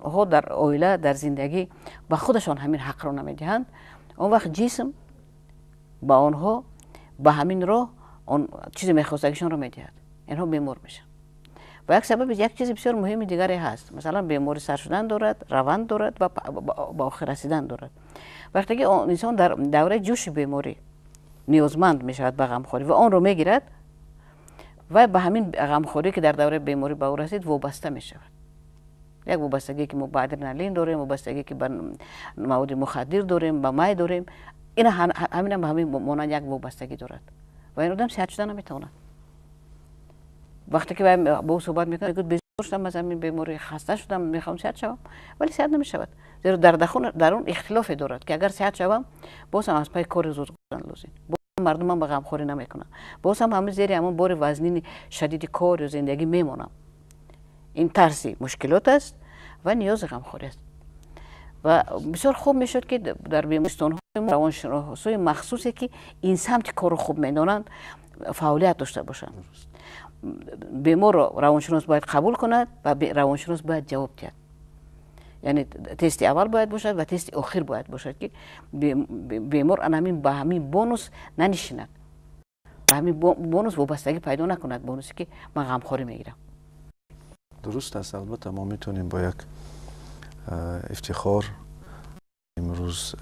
ها در اویله در زندگی به خودشان همین حق را نمیدهند، اون وقت جسم با آنها به همین راه اون چیزی میخواستگیشان رو میدهد، اینها بیمار میشن. و یک سبب یک چیز بسیار مهم دیگری هست، مثلا بیماری سر شدن دارد، روان دارد و با آخر رسیدن دارد. وقتی که انسان در دوره جوش بیماری نیازمند میشود به غمخوری و آن رو میگیرد و به همین غمخوری که در دوره بیماری به او رسید وابسته میشود. یک وابستگی که ما به ادرنالین داریم، وابستگی که به مواد مخدر داریم، به می داریم، این همین به همین مانند یک وابستگی دارد و این آدم صحت شدن نمیتواند. وقتی که با او صحبت میکنه میگه بیزار شدم از همین بیماری، خسته شدم، میخوام صحت شوم، ولی صحت نمیشود. زیرا در اون اختلافی دارد که اگر صحت شوم باز هم از پای کار زود گذشتن لازم، مردم هم به غمخوری نمیکنن، باز هم همون زیر همون بار وزنین شدید کار و زندگی میمونم. این ترسی مشکلات است و نیاز غمخوری است. و بسیار خوب میشد که در بیمارستان های روانشناسای مخصوصی که این سمت کار خوب میدانند فعالیت داشته باشند. بیمار را روانشناس باید قبول کند و روانشناس باید جواب دهد. یعنی تست اول باید باشد و تست آخر باید باشد که بیمار به همین بونوس ننشیند، به همین بونوس وابستگی پیدا نکند، بونوسی که من غمخوری میگیرم. درست است. البته ما میتونیم با یک افتخار امروز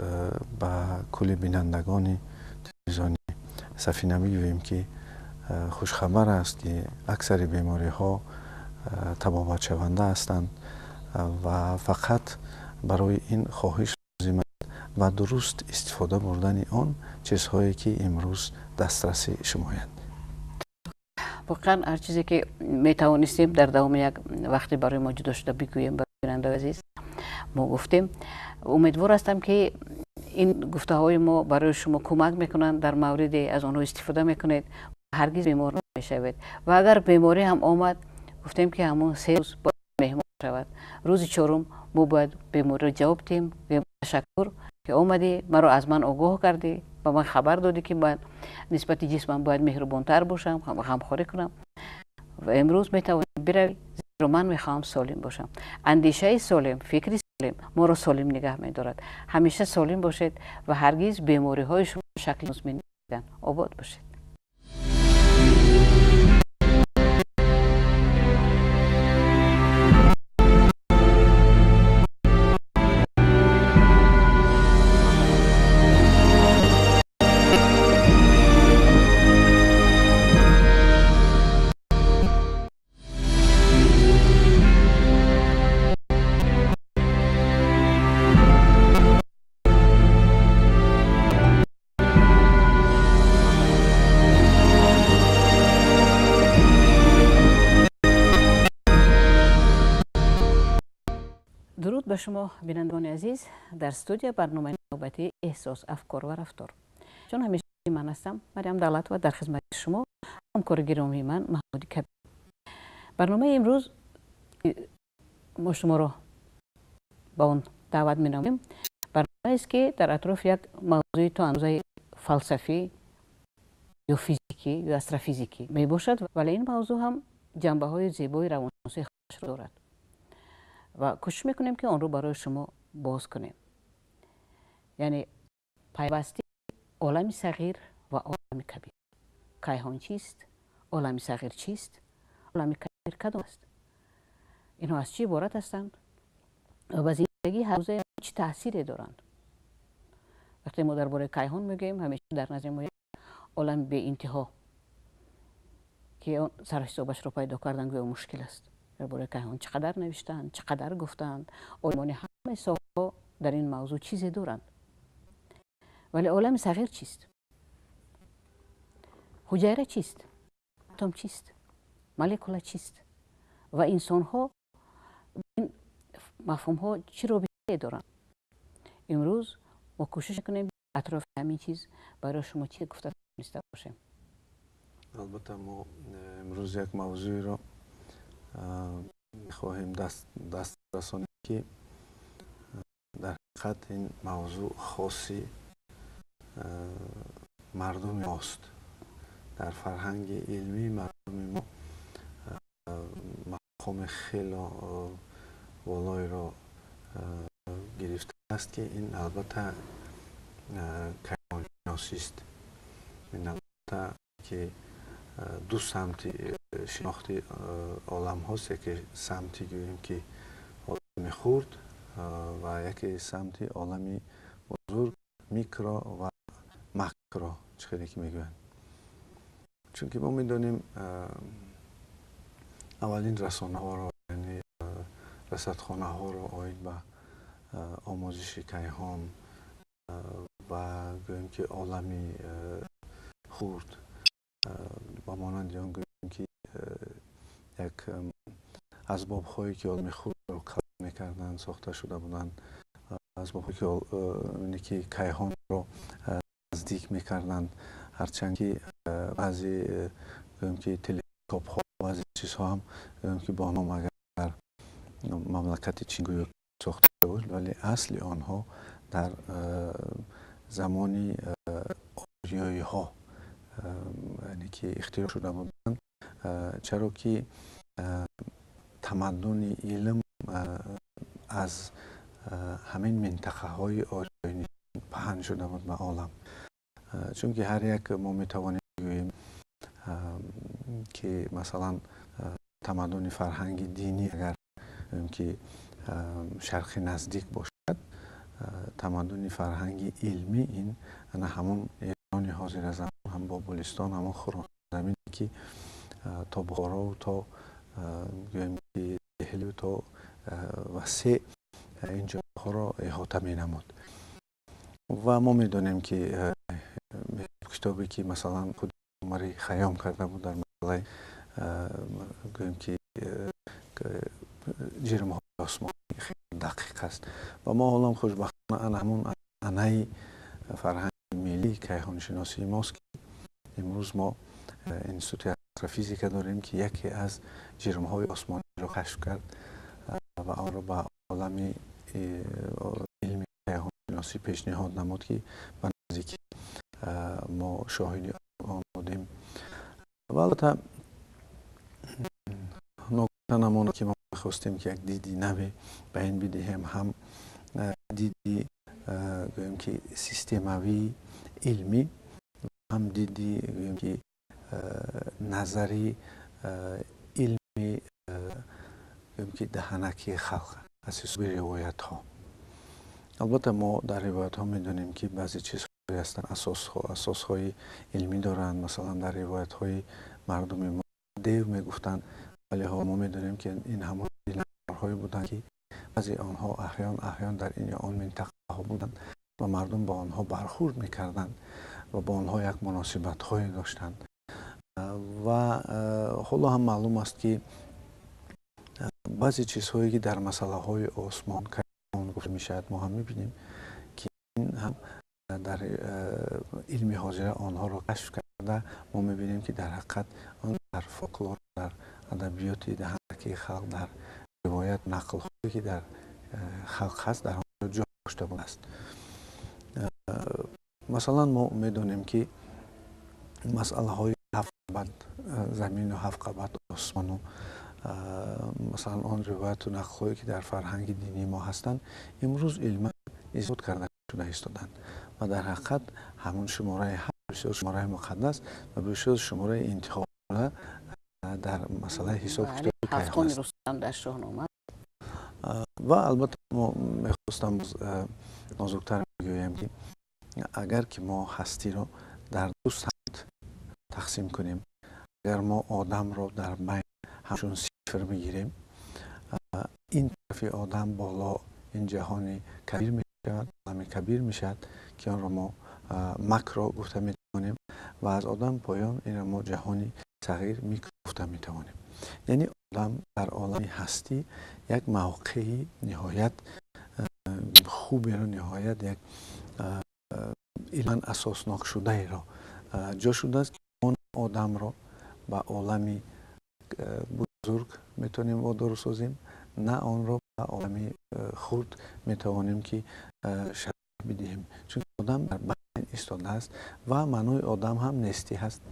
به کل بینندگان تلویزیونی سفینه میگوییم که خوشخبر است که اکثر بیماری ها تبابت شونده هستند و فقط برای این خواهش لازم است و درست استفاده بردن آن چیزهایی که امروز دسترسی شمایند. واقعا هر چیزی که میتوانستیم در دوام یک وقتی برای ما جدا شده بگوییم برای بیننده عزیز ما گفتیم. امیدوار هستم که این گفته های ما برای شما کمک میکنند، در مورد از آنها استفاده میکنید، هرگز بیمار نمیشوید و اگر بیماری هم آمد گفتیم که همون 3 روز باید مهمان شود. روز 4 ما باید بیماری رو جواب دهیم، تشکر که آمدی مرا از من آگاه کردی، به من خبر دادی که باید نسبت جسمم باید مهربانتر باشم، غمخواری کنم و امروز میتوانم بروی، زیرا من میخوام سالم باشم. اندیشه سالم، فکری سالم ما را سالم نگه میدارد. همیشه سالم باشید و هرگز بیماری های شما شکل مزمن نگیرند. آباد باشید. درود به شما بینندگان عزیز در استودیو برنامه نوبتی احساس، افکار و رفتار. چون همیشه من هستم مریم دولت و در خدمت شما همکار گرامی من محمود کبیر. برنامه امروز ما شما را با اون دعوت می‌نماییم. برنامه است که در اطراف یک موضوع تا اندازه فلسفی یا فیزیکی یا استرافیزیکی می باشد، ولی این موضوع هم جنبه های زیبای روانشناسی خودش دارد و کوشش میکنیم که آن رو برای شما باز کنیم. یعنی پیوستی عالم صغیر و عالم کبیر. کیهان چیست؟ عالم صغیر چیست؟ عالم کبیر کدام است؟ اینها از چی عبارت هستند؟ و به زندگی هر روزه چه تأثیری دارند؟ وقتی ما درباره کیهان میگیم همیشه در نظر ما عالم به انتها که سر حسابش رو پیدا کردن گویا مشکل است. درباره کیهان چقدر نوشتند، چقدر گفتند، علمان همه سالها در این موضوع چیزی دارند. ولی عالم صغیر چیست؟ حجره چیست؟ اتم چیست؟ مولکولا چیست؟ و انسان ها این مفهوم ها چی رو به دارند؟ امروز ما کوشش کنیم اطراف همین چیز برای شما چی گفته نیسته باشیم. البته ما امروز یک موضوعی رو میخواهیم دست رسانیم که در حقیقت این موضوع خاصی مردم ماست. در فرهنگ علمی مردم ما مفهوم خیلی والای را گرفته است که این البته کیهان شناسی است. این البته که دو سمت شناخت عالم هاست، که سمتی گوییم که عالم خرد و یکی سمتی عالمی بزرگ، میکرو و ماکرو چخیلی که میگویند. چون که ما میدونیم اولین رسانه ها را، یعنی رصدخانه ها را آید به آموزش کیهان و گوییم که عالمی خرد با مانند آن گوییم که یک اسباب هایی که عالم خرد را کار میکردن ساخته شده بودند، اسباب هایی که کیهان را نزدیک میکردند، هرچند که بعضی گوییم که تلسکوپ ها و بعضی چیزها هم گوییم که با نام اگر در مملکت چین ساخته بود، ولی اصل آنها در زمانی آریایی ها یعنی که اختراع شده بودند، چرا که تمدن علم از همین منطقه های آریایی پهن شده بود به عالم. چون که هر یک ما میتوانیم بگوییم که مثلا تمدن فرهنگ دینی اگر که شرق نزدیک باشد، تمدن فرهنگ علمی این همون ایران حاضر زمان، هم بابلستان، همون خراسان زمینی که تا بخارا و تا گوییم که دهلی و تا وسیع این جاها را احاطه می نمود. و ما میدونیم که کتابی که مثلا خود عمری خیام کرده بود در مسئله گوییم که جرم های آسمانی خیلی دقیق است و ما حالا خوشبختانه همون انای فرهنگ ملی کیهان شناسی ماست که امروز ما انستیتوت استروفیزیک داریم که یکی از جرم های آسمانی را کشف کرد و آن را به عالم علم کیهان شناسی پیشنهاد نمود که به نزدیکی ما شاهد آن بودیم. و البته نکته نمونه که ما خواستیم که یک دیدی نوی به این بدهیم، هم دیدی گوییم که سیستموی علمی، هم دیدی گوییم که نظری علمی گوییم که دهنکی خلق اساس به روایت ها. البته ما در روایت ها میدونیم که بعضی چیزهایی هستن اساس های علمی دارند، مثلا در روایت های مردم ما دیو میگفتن، ولی ها ما میدونیم که این همون هایی بودن که بعضی آنها احیان در این یا آن منطقه ها بودند و مردم با آنها برخورد میکردند و با آنها یک مناسبت هایی داشتند. و حالا هم معلوم است که بعضی چیزهایی که در مسئله های آسمان کیهان گفته میشد ما هم میبینیم که این هم در علم حاضر آنها را کشف کرده. ما میبینیم که در حقیقت آن در فولکلور، در ادبیات دهنکی خلق، در روایت نقل هایی که در خلق هست در آن جا داشته بوده است. مثلا ما میدونیم که مسئله های 7 قبت زمین و 7 قبت آسمان و مثلا آن روایت و نقل هایی که در فرهنگ دینی ما هستند امروز علما اثبات کرده شده ایستادند و در حقیقت همون شماره 7 شماره مقدس و بسیار شماره انتخاب در مسئله حساب کتاب کیهان است. در شاهنامه و البته ما میخواستم نازکتر بگویم که اگر که ما هستی را در دو سمت تقسیم کنیم، اگر ما آدم را در بین همچون صفر بگیریم، این طرف آدم بالا این جهان کبیر می شود، عالم کبیر می شود که آن را ما مکرو گفته می توانیم و از آدم پایان این را ما جهانی صغیر میکرو گفته می توانیم. یعنی آدم در عالم هستی یک موقعی نهایت خوبی را، نهایت یک علم اساسناک شده ای را جا شده است که آن آدم را به عالمی بزرگ میتونیم وادار سازیم، نه آن را به عالمی خرد میتوانیم که شرح بدهیم، چون آدم در بین ایستاده است و معنای آدم هم نیستی هست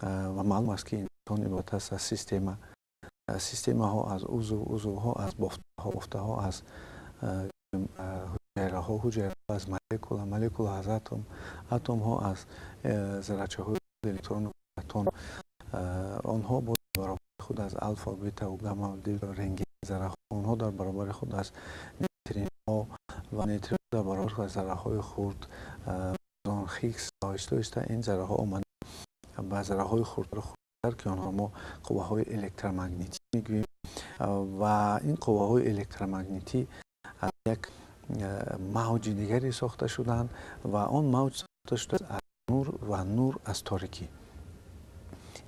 و معلوم است که انسان عبارت است از سیستم ها، از عضو ها، از بافته ها از حجره ها از مولکول از اتم ها از ذره‌چه های الکترون و پروتون، آنها با برابر خود از الفا بیتا و گاما و دلتا رنگی ذره ها، آنها در برابر خود از نیوترین ها و نیوترین در برابر خود از ذره های خرد بوزون هیگز آهسته این ذره ها آمدن به ذره های خردتر که آنها ما قوه های الکترومغناطیسی میگوییم و این قوه های الکترومغناطیسی از یک موج دیگری ساخته شدند و آن موج ساخته شده از نور و نور از تاریکی.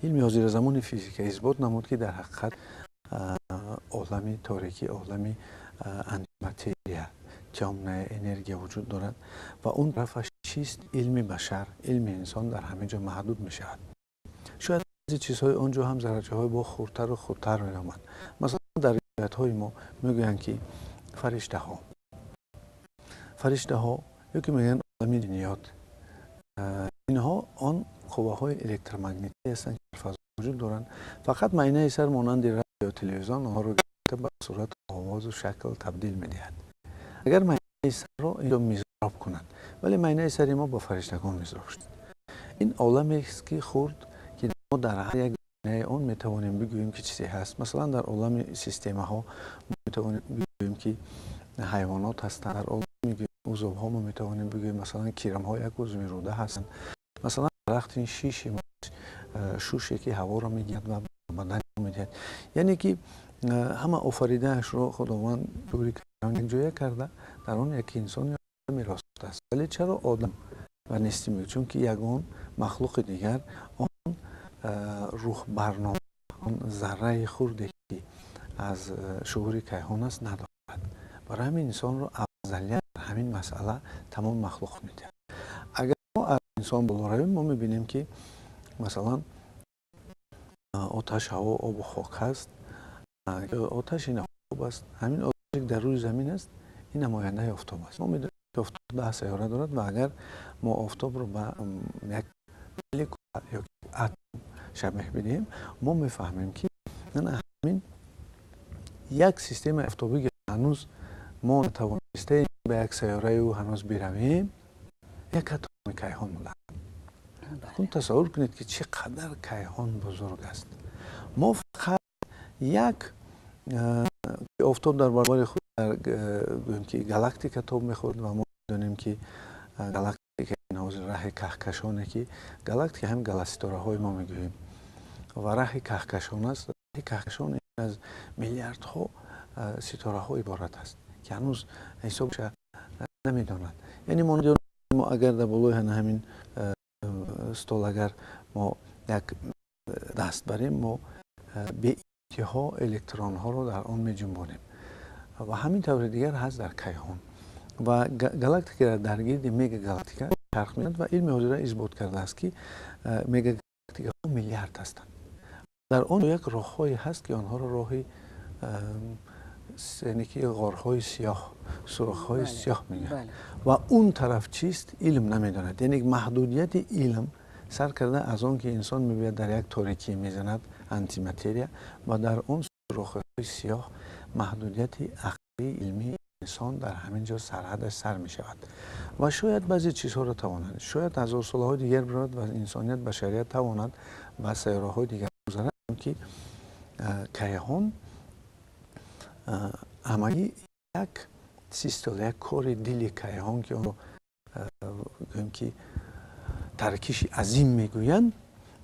علم حاضر زمان فیزیک اثبات نمود که در حقیقت عالم تاریکی، عالم انتیماتریا، جامعه انرژی وجود دارد و اون طرفش چیست؟ علم بشر، علم انسان در همه جا محدود می شود. شاید بعضی چیزهای آنجا هم ذره‌چه های با خردتر و خردتر می آمد. مثلا در روایت های ما میگویند که فرشته ها یکی میگن عالم جنیات، اینها آن قوه های الکترومغناطیسی هستند که در فضا وجود دارند، فقط معاینه سر مانند رادیو یا تلویزیون آنها رو به صورت آواز و شکل تبدیل میدهد. اگر معاینه سر را اینجا میزراب کنند، ولی معاینه سر ما با فرشتگان میزراب شد. این عالمی است که خرد که ما در هر یک زمینه آن میتوانیم بگوییم که چیزی هست. مثلا در عالم سیستم ها میتوانیم بگوییم که حیوانات هستند، در عالم عضو ها ما میتوانیم بگوییم مثلا کرم ها یک عضو روده هستند، مثلا درخت این شوشی که هوا را میگیرد و بدن را میدهد. یعنی که همه آفریده‌اش را خداوند طوری که یک جای کرده در آن یک انسان میراث است. ولی چرا آدم و نیستی میگه؟ چون که یگان مخلوق دیگر آن روح برنامه، آن ذره خردی که از شعور کیهان است ندارد. برای همین انسان را افضلیت همین مسئله تمام مخلوق میده. اگر ما از انسان بالا رویم ما میبینیم که مثلا آتش، هوا، آب و خاک هست. آتش این آب است، همین آتش که در روی زمین است این نماینده آفتاب است. ما میدونیم که آفتاب 10 سیاره دارد و اگر ما آفتاب رو به یک مولکول یا اتم شبیه بدیم ما میفهمیم که همین یک سیستم آفتابی که هنوز ما نتوانسته به یک سیاره او هنوز برویم، یک اتم کیهان بوده. خون تصور کنید که چقدر کیهان بزرگ است. ما فقط یک آفتاب در برابر خود گوییم که گالاکتیک تاب میخورد و ما دانیم که گالاکتیک این حوض راه کهکشانه که گالاکتیک هم گالستاره های ما میگوییم و راه کهکشان است. راه کهکشان از میلیاردها ستاره ها عبارت است که هنوز حسابش نمیدانند. یعنی ما اگر در بالای همین استال اگر ما یک دست بریم ما به انتها الکترون ها رو در آن می جنبانیم و همین طور دیگر هست در کیهان و گالاکتیک در گرد میگا گالاکتیک چرخ می‌کند و علم حاضر اثبات کرده است که میگا گالاکتیک ها میلیارد هستند. در آن یک راه‌هایی هست که آنها را راه سنیکی غارهای سیاه، سوراخ‌های سیاه میگن و اون طرف چیست علم نمیداند. یعنی محدودیت علم سر کرده از آن که انسان میبید در یک تاریکی میزند انتی ماتریا و در اون سوراخ‌های سیاه محدودیت عقلی علمی انسان در همین جا سرحد سر می شود و شاید بعضی چیزها را تواند، شاید هزار سالهای دیگر برود و انسانیت بشریت تواند و سیاره‌های دیگر گذرد که کیهان عملی یک سیستول، یک کار دل کیهان که آن گوییم که ترکیش عظیم میگویند،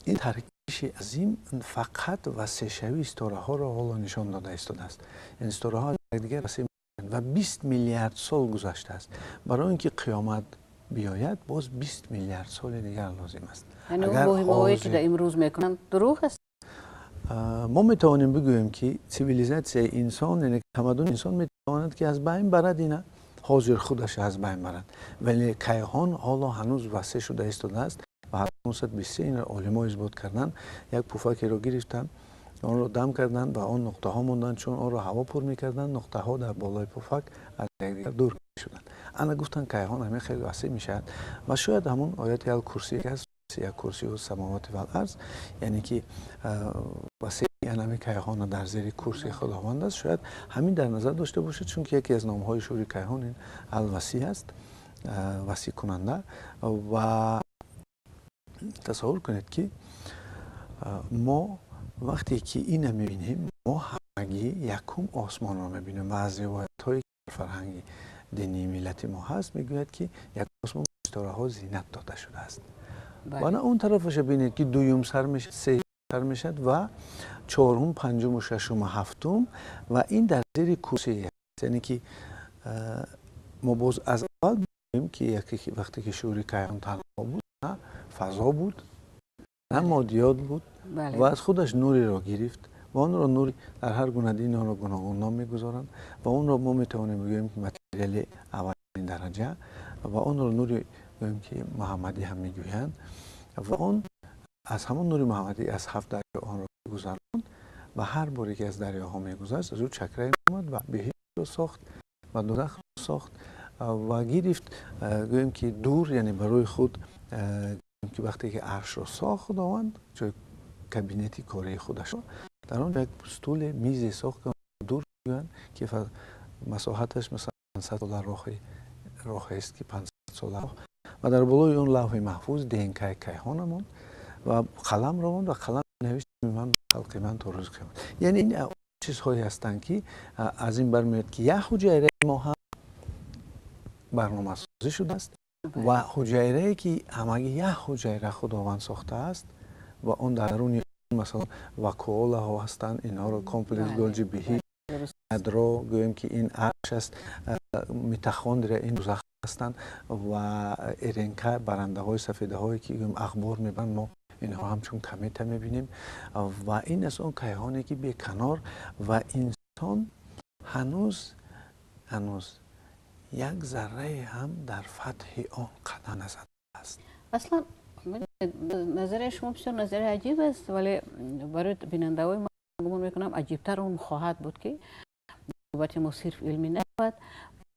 این ترکیش عظیم فقط وسیع شوی ستاره ها را حالا نشان داده ایستاده است. این ستاره ها دیگر وسیع و 20 میلیارد سال گذشته است. برای اینکه قیامت بیاید باز 20 میلیارد سال دیگر لازم است. یعنی اون مهمه‌هایی که در امروز میکنن دروغ است. ما میتوانیم بگوییم که سیویلیزاسیون انسان، یعنی تمدن انسان میتواند که از بین برد، اینا حاضر خودش از بین برد، ولی کیهان حالا هنوز وسیع شده ایستاده است و 1923 این علما اثبات کردن. یک پفکی رو گرفتن، آن رو دم کردن و آن نقطه ها موندن، چون آن رو هوا پر میکردن نقطه ها در بالای پفک از یکدیگر دور شدن. انا گفتن کیهان همین خیلی وسیع میشد و شاید همون آیت الکرسی که هست یک کرسی و سماوات و الارض، یعنی که وسیع انمی کیهان در زیر کرسی خداوند است. شاید همین در نظر داشته باشید، چون که یکی از نامهای شوری کیهان این الوسیع است، وسیع کننده. و تصور کنید که ما وقتی که این میبینیم، ما همگی یکم آسمان را میبینیم و از روایت های فرهنگی دینی ملت ما هست میگوید که یک آسمان ستاره ها زینت داده شده است. و نه اون طرفش ببینید که دوم سر میشه، سه سر میشد و چهارم، پنجم و ششم و هفتم و این در زیر کرسی است. یعنی که ما باز از اول میگیم که وقتی که شعور کیهان تنها بود، نه فضا بود، نه مادیات بود و از خودش نوری را گرفت و اون را نوری در هر گونه دین آن را گوناگون نام میگذارند و اون را ما میتوانیم بگوییم که متریال اولین درجه و اون را نوری میگوییم که محمدی هم میگویند و اون از همون نور محمدی از 7 دریا آن را گذراند و هر باری که از دریاها میگذشت از او چکره می‌آمد و بهشت را ساخت و دوزخ را ساخت و گرفت. گوییم که دور، یعنی برای خود که وقتی که عرش را ساخت خداوند، جای کابینتی کاری خودش را در آن یک استول میز ساخت که دور گویند که مساحتش مثلا 500 سال راه است که 500 سال راه و در بالای اون لوح محفوظ دینکای کیهانمون و قلم را و قلم نوشت من خلق من تا روز قیامت. یعنی این چیزهایی هستند که از این برمیاد که یک حجره ما هم برنامه سازی شده است و حجره که همگی یک حجره خداوند ساخته است و اون درون مثلا وکوله ها هستند، اینها رو کامپلکس گولجی بهی ادرا گوییم که این عرش است، میتخوندر این دوزخ هستند و ارنکه برنده های سفیده هایی که اخبار میبرند، ما اینها همچون کمیته میبینیم و این از اون کیهانی که بیکنار و انسان هنوز یک ذره هم در فتح آن قدم نزده است. اصلا نظر شما بسیار نظر عجیب است، ولی برای بیننده های ما گمان میکنم عجیبتر اون خواهد بود که البته ما صرف علمی نبود،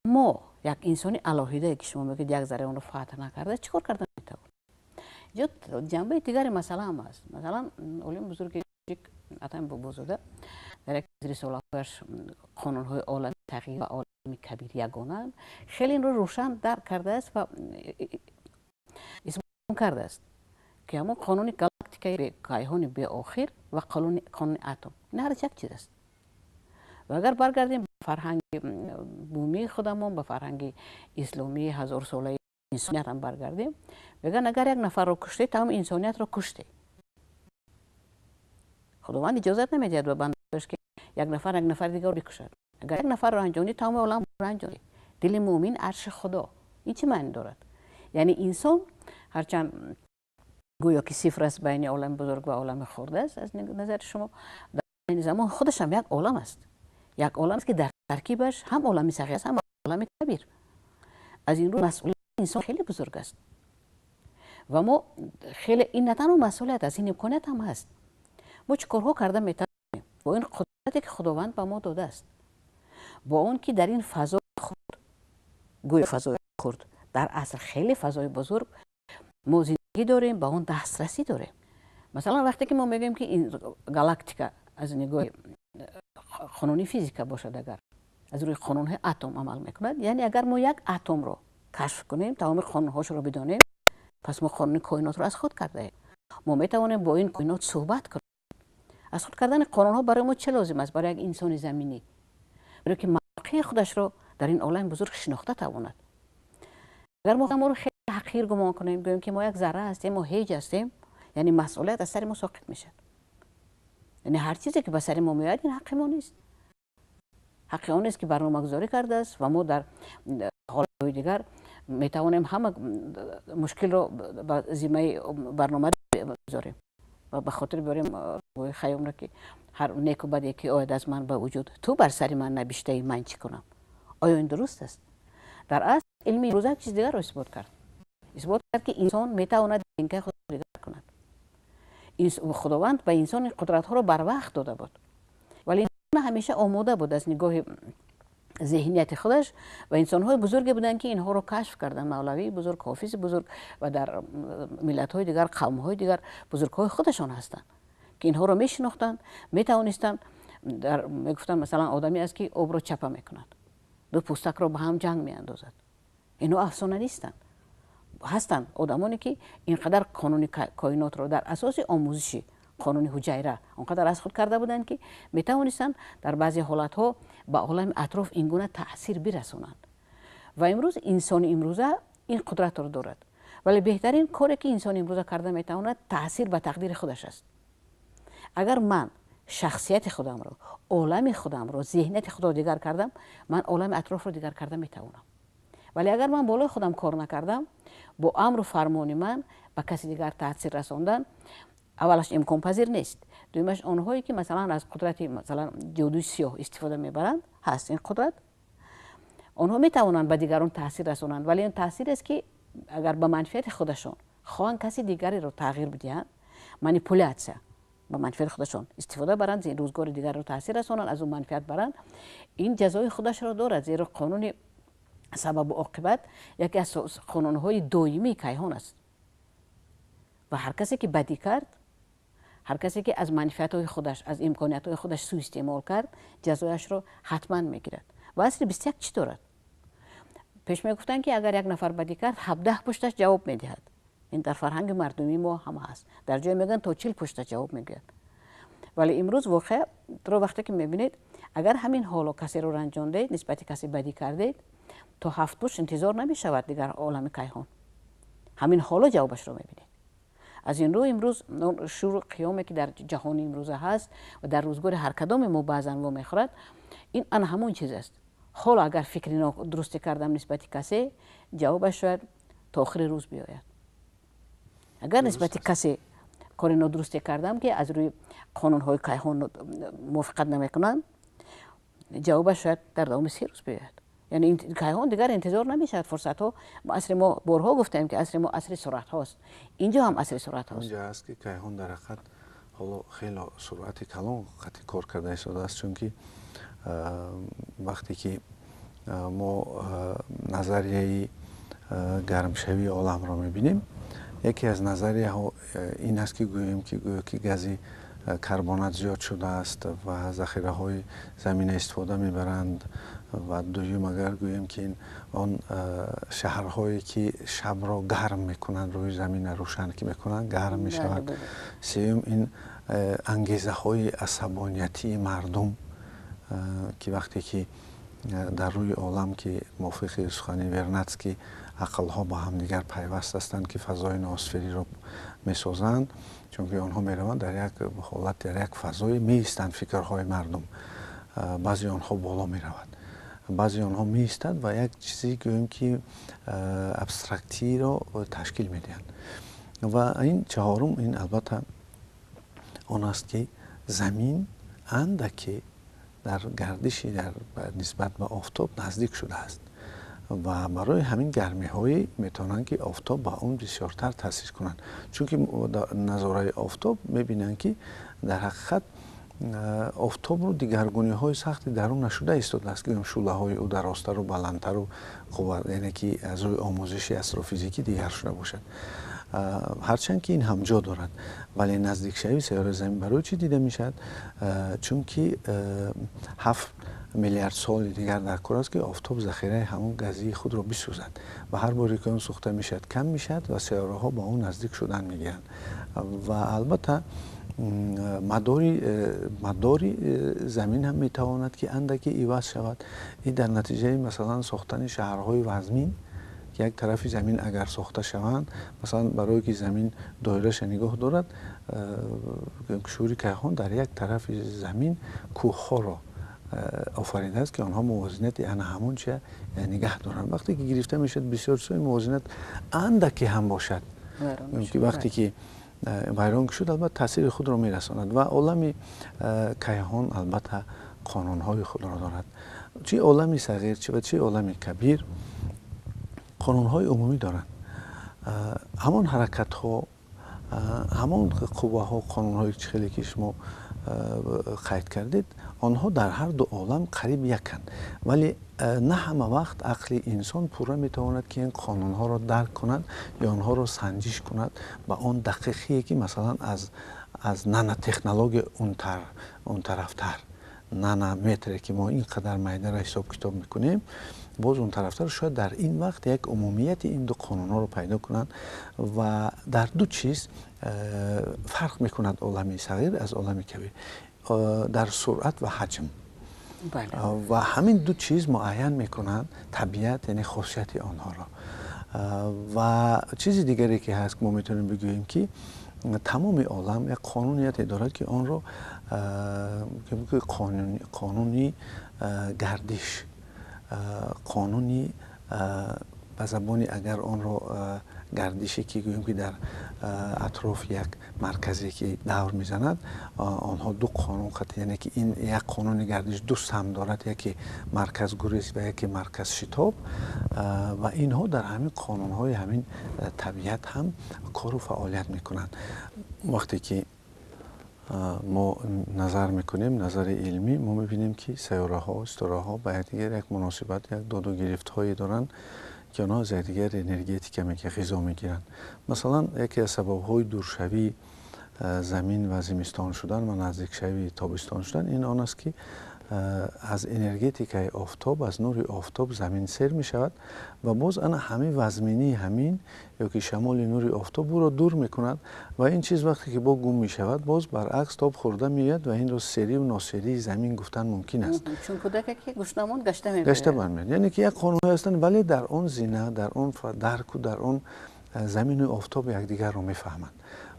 ما یک انسانی الهیده که شما میگید یک ذره اون رو فتح نکرده چیکار کردن میتونه؟ جنبه دیگری مسئله هم هست. مثلا علم بزرگ اتم بزرگه در یک از رساله‌هایش قانون‌های عالمی تغییر و عالمی کبیر یگانه خیلی این رو روشن درک کرده است و اثبات کرده است که همون قانون گالاکتیکای کیهان بی آخر و قانون اتم این هر یک چیز است. و اگر برگردیم به فرهنگ بومی خودمون، به فرهنگ اسلامی 1000 ساله انسانیت هم برگردیم، بگن اگر یک نفر رو کشته تمام انسانیت رو کشته. خداوند اجازت نمیدهد به بنده‌اش که یک نفر دیگر رو بکشد. اگر یک نفر رو انجامی تمام عالم رو انجامی. دل مومن عرش خدا. این چه معنی دارد؟ یعنی انسان هرچند گویا که صفر است بین عالم بزرگ و عالم خرد است، از نظر شما در این زمان خودش هم یک عالم است. یک عالم است که در ترکیبش هم عالم صغیر است هم عالم کبیر. از این رو مسئولیت انسان خیلی بزرگ است. و ما خیلی این نه تنها مسئولیت است، این امکانیت هم هست. ما چه کارها کرده میتونیم با این قدرتی که خداوند به ما داده است، با اون که در این فضای خرد، گویا فضای خرد در اصل خیلی فضای بزرگ ما زندگی داریم، با اون دسترسی داریم. مثلا وقتی که ما میگیم که این گالاکتیکا از نگاه قانونی فیزیکا باشد، اگر از روی قانون اتم عمل میکند، یعنی اگر ما یک اتم رو کشف کنیم، تمام قانونهاش رو بدانیم، پس ما قانون کائنات رو از خود کرده ایم. ما میتوانیم با این کائنات صحبت کنیم. از خود کردن قانون ها برای ما چه لازم است؟ برای یک انسان زمینی، برای که موقع خودش رو در این عالم بزرگ شناخته تواند. اگر ما رو خیلی حقیر گمان کنیم، بگیم که ما یک ذره هستیم، ما هیچ هستیم، یعنی مسئولیت از سر ما ساقط میشه. یعنی هر چیزی که به سر ما میاد این حق ما نیست. حق اون است که برنامه‌گذاری کرده است و ما در حالت‌های دیگر میتوانیم همه مشکل رو به ذمه برنامه بذاریم و به خاطر بیاریم خیام را که هر نیک و بدی که آید از من به وجود، تو بر سر من نبشته، من چی کنم؟ آیا این درست است؟ در اصل علمی روزه چیز دیگر رو اثبات کرد. اثبات کرد که انسان میتواند اینکه خود دیگر کند. خداوند به انسان این قدرت ها رو بر وقت داده بود، ولی انسان همیشه آماده بود از نگاه ذهنیت خودش و انسان‌های بزرگی بودن که اینها رو کشف کردن. مولوی بزرگ، حافظ بزرگ و در ملت‌های دیگر، قوم‌های دیگر بزرگ‌های خودشان هستند که اینها رو می‌شناختن، می‌توانستن میگفتن مثلا آدمی است که آب رو چپه می‌کند، دو پوستک رو به هم جنگ می‌اندازد. اینها افسانه نیستند. هستند آدمانی که اینقدر قانون کائنات رو در اساس آموزش قانون حجیره اونقدر از خود کرده بودند که میتوانستند در بعضی حالتها به عالم اطراف اینگونه تاثیر برسونند. و امروز انسان امروزه این قدرت رو دارد، ولی بهترین کاری که انسان امروزه کرده میتواند تاثیر به تقدیر خودش است. اگر من شخصیت خودم رو، عالم خودم رو، ذهنیت خود رو دیگر کردم، من عالم اطراف رو دیگر کرده میتوانم. ولی اگر من بالای خودم کار نکردم، با امر و فرمان من به کسی دیگر تاثیر رساندن اولش امکان پذیر نیست. دومش آنهایی که مثلا از قدرت مثلا جادوی سیاه استفاده میبرند، هست این قدرت، آنها میتوانند به دیگران تاثیر رسانند، ولی این تاثیر است که اگر به منفعت خودشان خواهند کسی دیگری رو تغییر بدهند، مانیپولیاسیون به منفعت خودشان استفاده برند، این روزگار دیگر رو تاثیر رسانند، از اون منفعت برند، این جزای خودش را دارد. زیرا قانون سبب و عاقبت یکی از قانون‌های دائمی کیهان است و هر کسی که بدی کرد، هر کسی که از منفعت‌های خودش، از امکانیت‌های خودش سوء استعمال کرد، جزایش رو حتما میگیرد. و اصل 21 چی دارد؟ پیش میگفتن که اگر یک نفر بدی کرد 17 پشتش جواب میدهد. این در فرهنگ مردمی ما هم هست. در جای میگن تا 40 پشتش جواب میگیرد. ولی امروز واقعا در وقتی که میبینید اگر همین حالو کسی رو رنجاندید، نسبت کسی بدی کردید، تا 7 پشت انتظار نمیشود دیگر عالم کیهان. همین حالا جوابش رو میبینید. از این رو امروز شروع قیامی که در جهان امروز هست و در روزگار هر کدام ما بعضن و میخورد، این همون چیز است. حالا اگر فکری درستی کردم نسبت کسی، جوابش شاید تا آخر روز بیاید. اگر نسبت کسی کاری نادرستی کردم که از روی قانون‌های کیهان موافقت نمیکنن، جوابش شاید در دوام 3 روز بیاید. یعنی این کیهان دیگر انتظار نمیشد. فرصت ها عصر ما بارها گفتیم که عصر ما عصر سرعت هاست. اینجا هم عصر سرعت هاست. اینجا است که کیهان در حقیقت حالا خیلی سرعت کلان خطی کار کرده شده است، چون که وقتی که ما نظریه گرمشوی عالم را میبینیم، یکی از نظریه ها این است که گوییم که گازی کربنات زیاد شده است و ذخیره های زمین استفاده میبرند و دوم اگر گوییم که این آن شهرهایی که شب را گرم میکنند، روی زمین روشن که میکنند گرم میشود. سوم این انگیزه های عصبانیتی مردم که وقتی که در روی عالم که موافق سخنی ورنتسکی عقل ها با هم دیگر پیوست هستند که فضای نوسفری را میسازند، چون که آنها میروند در یک حالت، در یک فضای میستند فکرهای مردم. بعضی آنها بالا میرود، بعضی آنها میستند و یک چیزی گوییم که ابسترکتی را تشکیل میدهند. و این چهارم، این البته آن است که زمین اندکی در گردشی در نسبت به آفتاب نزدیک شده است و برای همین گرمی هایی میتونن که آفتاب با اون بسیارتر تاثیر کنند، چون که نظاره آفتاب میبینن که در حقیقت آفتاب رو دیگرگونی های سختی درون نشده ایستاده است که شعله های او درازتر و بلندتر و قوت، یعنی که از روی آموزش استروفیزیکی دیگر شده باشد. هرچند که این هم جا دارد، ولی نزدیک شوی سیاره زمین برای چی دیده میشد؟ چون که 7 میلیارد سال دیگر در کره است که آفتاب ذخیره همون گازی خود را بسوزد و هر باری که اون سوخته میشد کم میشد و سیاره ها با اون نزدیک شدن میگیرند. و البته مداری زمین هم میتواند که اندکی عوض شود. این در نتیجه مثلا ساختن شهرهای وزمین که یک طرف زمین اگر ساخته شوند، مثلا برای که زمین دایرهش نگاه دارد، شوری کیهان در یک طرف زمین کوه‌ها را آفریده است که آنها موازنت یعنی همون چه نگه دارند. وقتی که گرفته میشد بسیار سوی موازنت اندکی هم باشد که وقتی که ویران شد البته تاثیر خود را میرساند. و عالم کیهان البته قانون‌های خود را دارد، چه عالم صغیر چه عالم کبیر قانون‌های عمومی دارند. همان حرکت ها، همان قوه ها، قانون‌های خیلی که شما قید کردید آنها در هر دو عالم قریب یکند، ولی نه همه وقت عقل انسان پوره میتواند که این قانون ها را درک کند یا آنها را سنجش کند به آن دقیقی که مثلا از نانو تکنولوژی اون طرفتر نانومتری که ما اینقدر میده را حساب کتاب میکنیم، باز اون طرفتر شاید در این وقت یک عمومیت این دو قانون ها رو پیدا کنند و در دو چیز فرق میکند عالمی صغیر از عالمی کبیر، در سرعت و حجم. بله. و همین دو چیز معین میکنند طبیعت یعنی خاصیت آنها را. و چیز دیگری که هست که ما میتونیم بگوییم که تمام عالم یک قانونیت دارد که آن را قانونی گردش، قانونی به زبانی اگر آن را گردشی که گوییم که در اطراف یک مرکزی که دور میزند، آنها دو قانون خط، یعنی که این یک قانون گردش دو سم دارد، یکی مرکز گریز و یکی مرکز شتاب، و اینها در همین قانون های همین طبیعت هم کار و فعالیت میکنند. وقتی که ما نظر میکنیم، نظر علمی، ما میبینیم که سیاره ها، ستاره ها با یکدیگر یک مناسبت، یک داد و گرفت هایی دارن که آنها از یکدیگر انرژتیک که غذا میگیرند. مثلا یکی از سبب های دورشوی زمین و زمستان شدن و نزدیک شوی تابستان شدن این آن است که از انرژتیک آفتاب، از نور آفتاب زمین سیر می شود و باز انا همه وزمینی همین یا که شمال نور آفتاب او را دور می کند و این چیز وقتی که با گم می شود باز برعکس تاب خورده می آید و این را سری و ناسری زمین گفتن ممکن است. چون کودک که گوشنمون گشته می گشته برمیاد، یعنی که یک قانون هستند ولی در اون زینه، در اون درک و در اون زمین و آفتاب یکدیگر را میفهمند.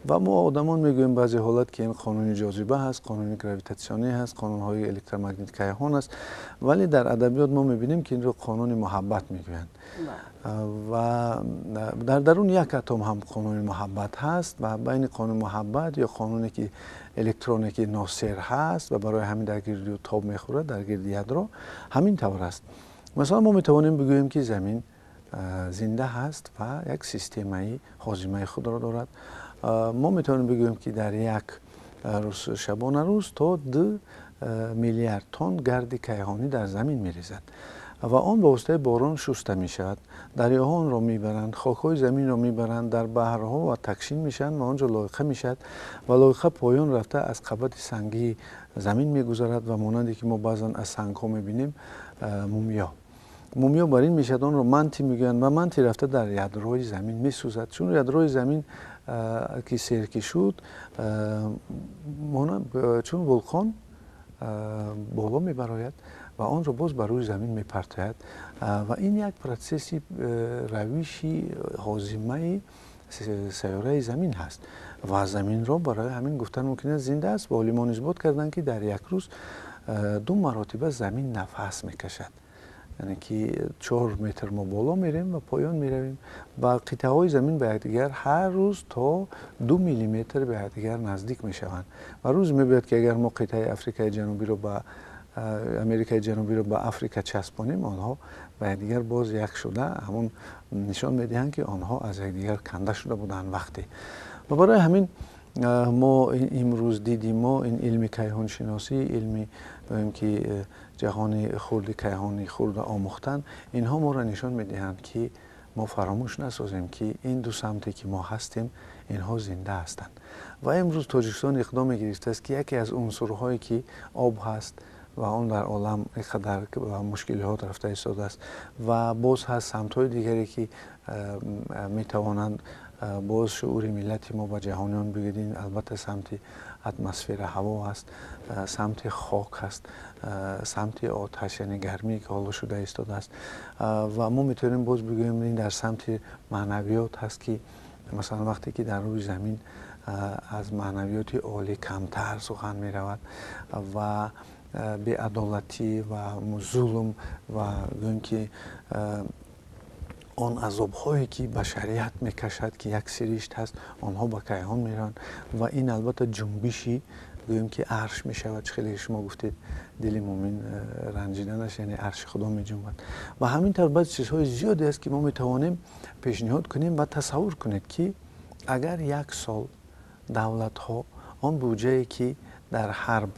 و ما آدمان میگوییم بعضی حالت که این قانون جاذبه هست، قانون گراویتاسیونی هست، قانون های الکترومگنیتیک کیهان است، ولی در ادبیات ما میبینیم که این رو قانون محبت میگویند. و در درون یک اتم هم قانون محبت هست و بین قانون محبت یا قانونی که الکترونی که ناصر هست و برای همین در گردی و تاب میخوره در گردی یدرو همین طور است. مثلا ما میتوانیم بگوییم که زمین زنده هست و یک سیستمی هاضمه خود را دارد. ما میتونیم بگوییم که در یک روز شبانه روز تا 2 میلیارد تن گرد کیهانی در زمین میریزد و آن به واسطه باران شسته می شود. دریاها آن را میبرند، خاکهای زمین را میبرند در بحرها و تکشین میشن و آنجا لاقه میشد و لاقه پایان رفته از قبض سنگی زمین میگذرد و مانندی که ما بعضا از سنگ ها میبینیم مومیا بر این میشد آن را منتی میگویند و منتی رفته در یدروی زمین میسوزد. چون یدروی زمین که سرکی شد چون ولکان بالا میبراید و آن را باز بر روی زمین میپرتاید و این یک پروسسی روشی هاضمه سیاره زمین هست و زمین را برای همین گفتن ممکنه زنده است. با علمان اثبات کردن که در یک روز 2 مرتبه زمین نفس میکشد، یعنی که 4 متر ما بالا میریم و پایان میرویم و قطعه های زمین به یکدیگر هر روز تا 2 میلیمتر به یکدیگر نزدیک میشوند و روز میباید که اگر ما قطعه آفریقای جنوبی رو با امریکای جنوبی رو با آفریقا چسبانیم آنها به یکدیگر باز یک شده، همون نشان میدهند که آنها از یکدیگر کنده شده بودند وقتی. و برای همین ما امروز دیدیم ما این علم کیهان شناسی، علمی که جهان خرد کیهانی خرد آموختن، اینها ما را نشان میدهند که ما فراموش نسازیم که این دو سمتی که ما هستیم اینها زنده هستند. و امروز تاجیکستان اقدام گرفته است که یکی از عنصرهایی که آب هست و آن در عالم اینقدر مشکلات رفته ایستاده است و باز هست سمت‌های دیگری که میتوانند باز شعور ملت ما و جهانیان بگیرین. البته سمت اتمسفر هوا هست، سمت خاک هست، سمت آتش یعنی گرمی که حالا شده ایستاده است و ما میتونیم باز بگوییم این در سمت معنویات هست که مثلا وقتی که در روی زمین از معنویات عالی کمتر سخن می رود و بی‌عدالتی و ظلم و گوییم که آن عذاب‌هایی که بشریت میکشد که یک سریشت هست آنها با کیهان میرن و این البته جنبشی گوییم که عرش میشود. خیلی شما گفتید دل مومن رنجیدنش یعنی عرش خدا میجنبد و همینطور بعض چیزهای زیادی است که ما میتوانیم پیشنهاد کنیم و تصور کنید که اگر یک سال دولت ها آن بودجه‌ای که در حرب،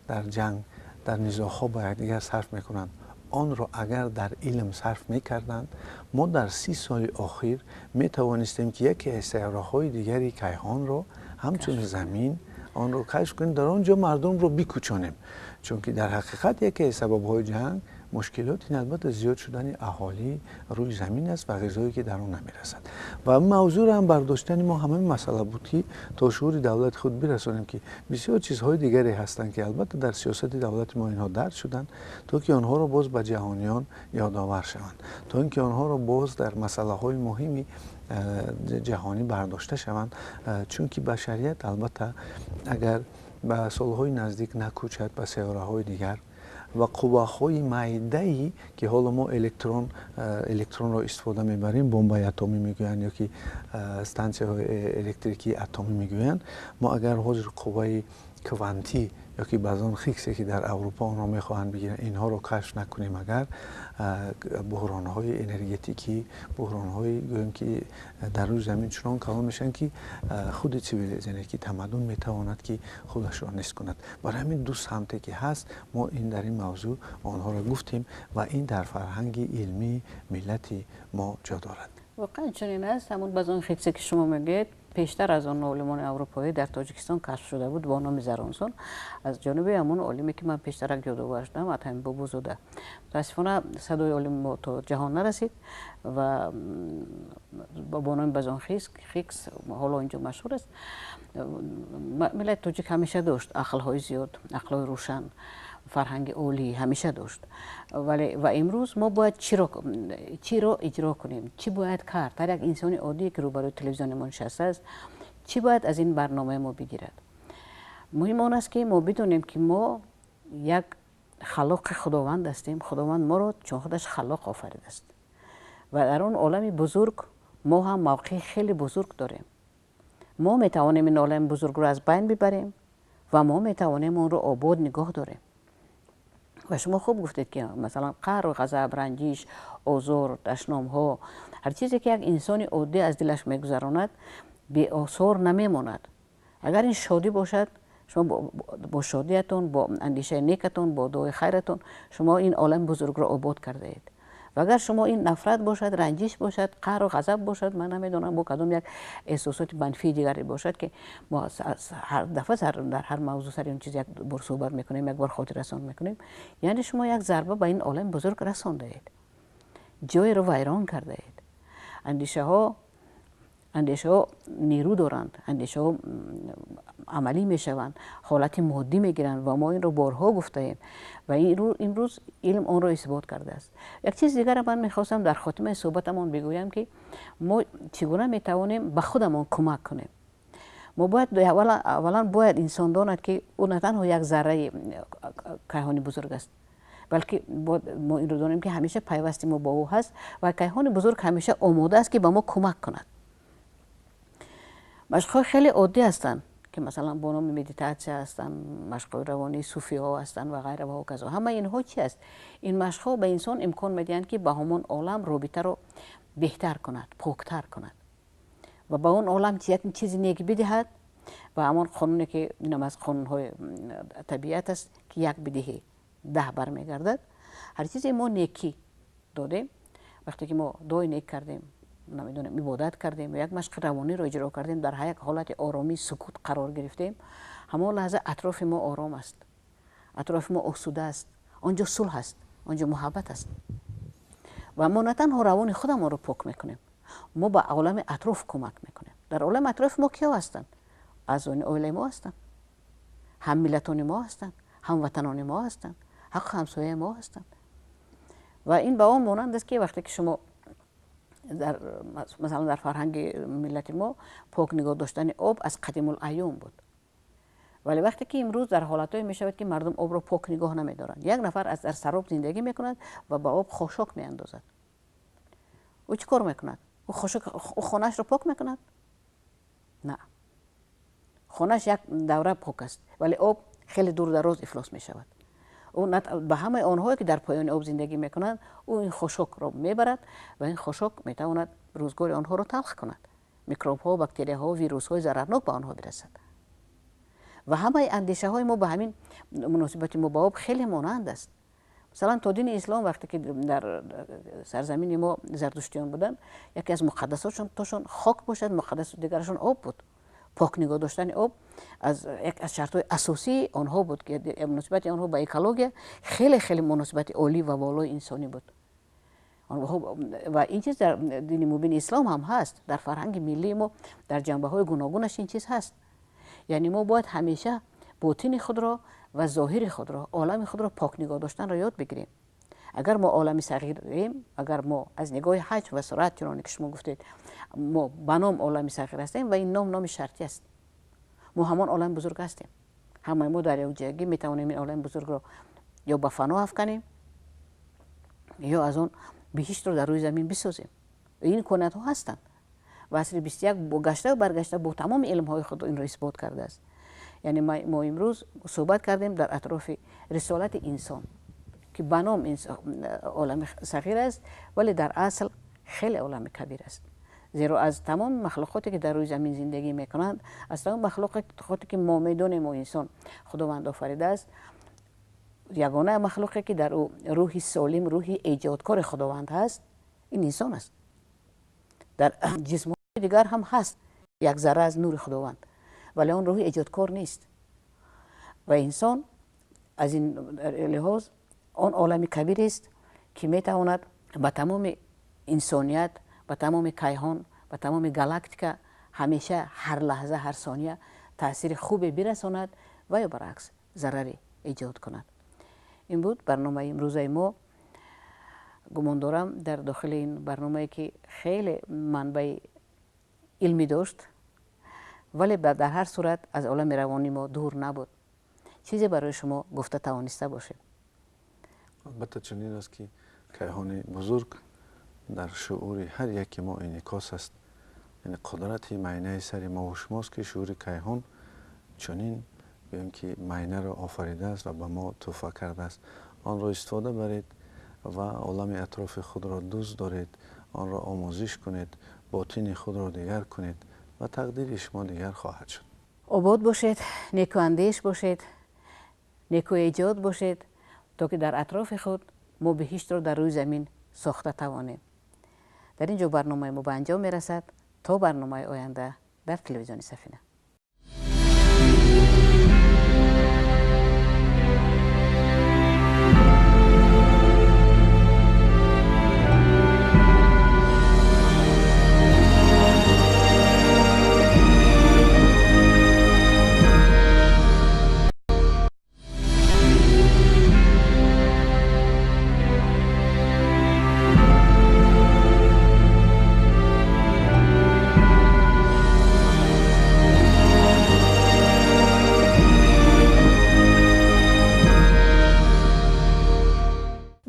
در جنگ، در نزاع‌ها با یکدیگر صرف میکنند آن را اگر در علم صرف میکردند، ما در 30 سال اخیر میتوانستیم که یکی از سیاره‌های دیگری کیهان را همچون زمین آن را کشف کنیم، در آنجا مردم را بکوچانیم. چون که در حقیقت یکی از سبب‌های جنگ مشکلات این البته زیاد شدن اهالی روی زمین است و غذایی که در آن نمیرسد. و موضوع را هم برداشتن ما همه مسئله بود که تا شعور دولت خود برسانیم که بسیار چیزهای دیگری هستند که البته در سیاست دولت ما اینها درد شدند تا که آنها را باز به جهانیان یادآور شوند، تا اینکه آنها را باز در مسئله‌های مهمی جهانی برداشته شوند. چون که بشریت البته اگر به سالهای نزدیک نکوچد به سیاره‌های دیگر و قواهای معده‌ای که حالا ما الکترون را استفاده میبریم، بمبای اتمی میگویند یا که استانسیه‌های الکتریکی اتمی میگویند، ما اگر حضور قوای کوانتی یا که بعضان خیکسی که در اروپا آن را میخواهند بگیرن اینها را کشف نکنیم، اگر بحران‌های انرژتیکی، بحران‌های گویم که در روی زمین چنان کلان میشن که خود سیویلیزیشن که تمدن میتواند که خودش را نیست کند. برای همین دو سمتی که هست ما این در این موضوع آنها را گفتیم و این در فرهنگ علمی ملت ما جا دارد. واقعا چنین است. همون بعضان خیکسی که شما میگید پیشتر از آن عالمان اروپایی در تاجیکستان کشف شده بود با نام زرانسون از جانب همون عالمی که من پیشتر یادآور شدم، اتم بوبوزوده. متاسفانه صدای عالم تا جهان نرسید و با نام بعضان خیکس حالا اینجا مشهور است. ملت تاجیک همیشه داشت عقل‌های زیاد، عقل‌های روشن، فرهنگ عالی همیشه داشت. ولی و امروز ما باید چی را اجرا کنیم، چی باید کرد؟ در یک انسان عادی که روبروی تلویزیون ما نشسته است، چی باید از این برنامه ما بگیرد؟ مهم آن است که ما بدونیم که ما یک خلاق خداوند هستیم. خداوند ما را چون خودش خلاق آفریده است و در اون عالم بزرگ ما هم موقع خیلی بزرگ داریم. ما میتوانیم این عالم بزرگ رو از بین ببریم و ما میتوانیم اون رو آباد نگاه داریم. و شما خوب گفتید که مثلا قهر و غضب، رنجش، آزار، دشنام ها، هر چیزی که یک انسان عادی از دلش میگذراند بی آثار نمیماند. اگر این شادی باشد، شما با شادیتون، با اندیشه نیکتون، با دعای خیرتون شما این عالم بزرگ را آباد کرده اید. و اگر شما این نفرت باشد، رنجش باشد، قهر و غضب باشد، من نمیدونم با کدام یک احساسات منفی دیگری باشد که ما هر دفعه در هر موضوع سر این چیز یک بار صحبت میکنیم، یک بار خاطر رسان میکنیم، یعنی شما یک ضربه به این عالم بزرگ رسانده اید، جای رو ویران کرده اید. اندیشه ها نیرو دارند، اندیشه ها عملی میشوند، حالت مادی میگیرند و ما این رو بارها گفته ایم و امروز علم آن را اثبات کرده است. یک چیز دیگر من میخواستم در خاتمه صحبتمان بگویم که ما چگونه میتوانیم به خودمان کمک کنیم. ما باید اولا باید انسان داند که او نه تنها یک ذره کیهانی بزرگ است، بلکه ما این رو دانیم که همیشه پیوستی ما با او هست و کیهان بزرگ همیشه آماده است که به ما کمک کند. مشق‌های خیلی عادی هستند که مثلا با نام مدیتاسیون هستند، مشق‌های روانی صوفی ها هستند و غیره و کذا. همه اینها چی است؟ این مشق‌ها به انسان امکان میدهند که با همون عالم رابطه رو بهتر کند، پاکتر کند و با اون عالم یک چیزی نیک بدهد و همون قانونی که اینم از قانون‌های طبیعت است که یک بدهی 10 برمیگردد. هر چیزی ما نیکی دادیم، وقتی که ما دعای نیک کردیم، نمیدونم عبادت کردیم و یک مشق روانی رو اجرا کردیم، در یک حالت آرامی سکوت قرار گرفتیم، همون لحظه اطراف ما آرام است، اطراف ما آسوده است، آنجا صلح است، آنجا محبت است و ما نه تنها روان خودمان رو پاک میکنیم، ما با عالم اطراف کمک میکنیم. در عالم اطراف ما کیا هستند؟ اعضای عائله ما هستند، هم ملتان ما هستند، هم وطنان ما هستند، حق همسایه ما هستند و این به اون مانند است که وقتی که شما مثلا در فرهنگ ملت ما پاک نگاه داشتن آب از قدیم الایام بود، ولی وقتی که امروز در حالتایی می شود که مردم آب را پاک نگاه نمی دارند، یک نفر از در سراب زندگی می کند و با آب خاشاک می اندازد، او چی کار می کند؟ او خانه‌اش را پاک می کند؟ نه، خانه‌اش یک دوره پاک است ولی آب خیلی دور دراز افلاس می شود. او به همه آنهایی که در پایان آب زندگی میکنند او این خاشاک را میبرد و این خاشاک میتواند روزگار آنها را تلخ کند، میکروب ها، باکتری ها، ویروس های ضررناک به آنها برسد و همه اندیشه های ما به همین مناسبت ما با آب خیلی مانند است. مثلا تا دین اسلام وقتی که در سرزمین ما زرتشتیان بودن، یکی از مقدساتشون تاشون خاک باشد، مقدس دیگرشون آب بود. پاک نگاه داشتن آب یک از شرط‌های اساسی آنها بود که مناسبت آنها با اکولوژی خیلی خیلی مناسبت عالی و والای انسانی بود. و این چیز در دین مبین اسلام هم هست، در فرهنگ ملی ما در جنبه‌های گوناگونش این چیز هست. یعنی ما باید همیشه باطن خود را و ظاهر خود را، عالم خود را پاک نگاه داشتن را یاد بگیریم. اگر ما عالم صغیریم، اگر ما از نگاه حجم و سرعت چنانه که شما گفتید ما به نام عالم صغیر هستیم و این نام شرطی است. ما همان عالم بزرگ هستیم. همه ما در یک جایی می توانیم این عالم بزرگ را یا به فنا افکنیم یا از آن بهشت رو در روی زمین بسازیم. این کنت ها هستند و عصر 21 با گشته و برگشته با تمام علم های خود این را اثبات کرده است. یعنی ما امروز صحبت کردیم در اطراف رسالت انسان که به نام عالم صغیر است ولی در اصل خیلی عالم کبیر است. زیرا از تمام مخلوقاتی که در روی زمین زندگی میکنند، از تمام مخلوقاتی که ما میدونیم ما انسان خداوند آفریده است، یگانه مخلوقی که در او روحی سالم، روحی ایجادکار خداوند هست، این انسان است. در جسم‌های دیگر هم هست یک ذره از نور خداوند، ولی اون روحی ایجادکار نیست. و انسان از این لحاظ آن عالم کبیر است که میتواند به تمام انسانیت، به تمام کیهان، به تمام گالاکتیکا همیشه هر لحظه هر ثانیه تاثیر خوبی برساند و یا برعکس ضرری ایجاد کند. این بود برنامه امروز ما. گمان دارم در داخل این برنامه که خیلی منبع علمی داشت ولی در هر صورت از عالم روانی ما دور نبود. چیزی برای شما گفته توانسته باشه. البته چنین است که کیهان بزرگ در شعور هر یکی ما انعکاس است. یعنی قدرت معینه سر ما و شماست که شعور کیهان چنین بگیم که معینه را آفریده است و به ما تحفه کرده است. آن را استفاده برید و عالم اطراف خود را دوست دارید، آن را آموزش کنید، باطن خود را دیگر کنید و تقدیر شما دیگر خواهد شد. آباد باشید، نیکو اندیش باشید، نیکو ایجاد باشید تا که در اطراف خود ما بهشت را در روی زمین ساخته توانیم. در اینجا برنامه ما به انجام میرسد. تا برنامه آینده در تلویزیون سفینه.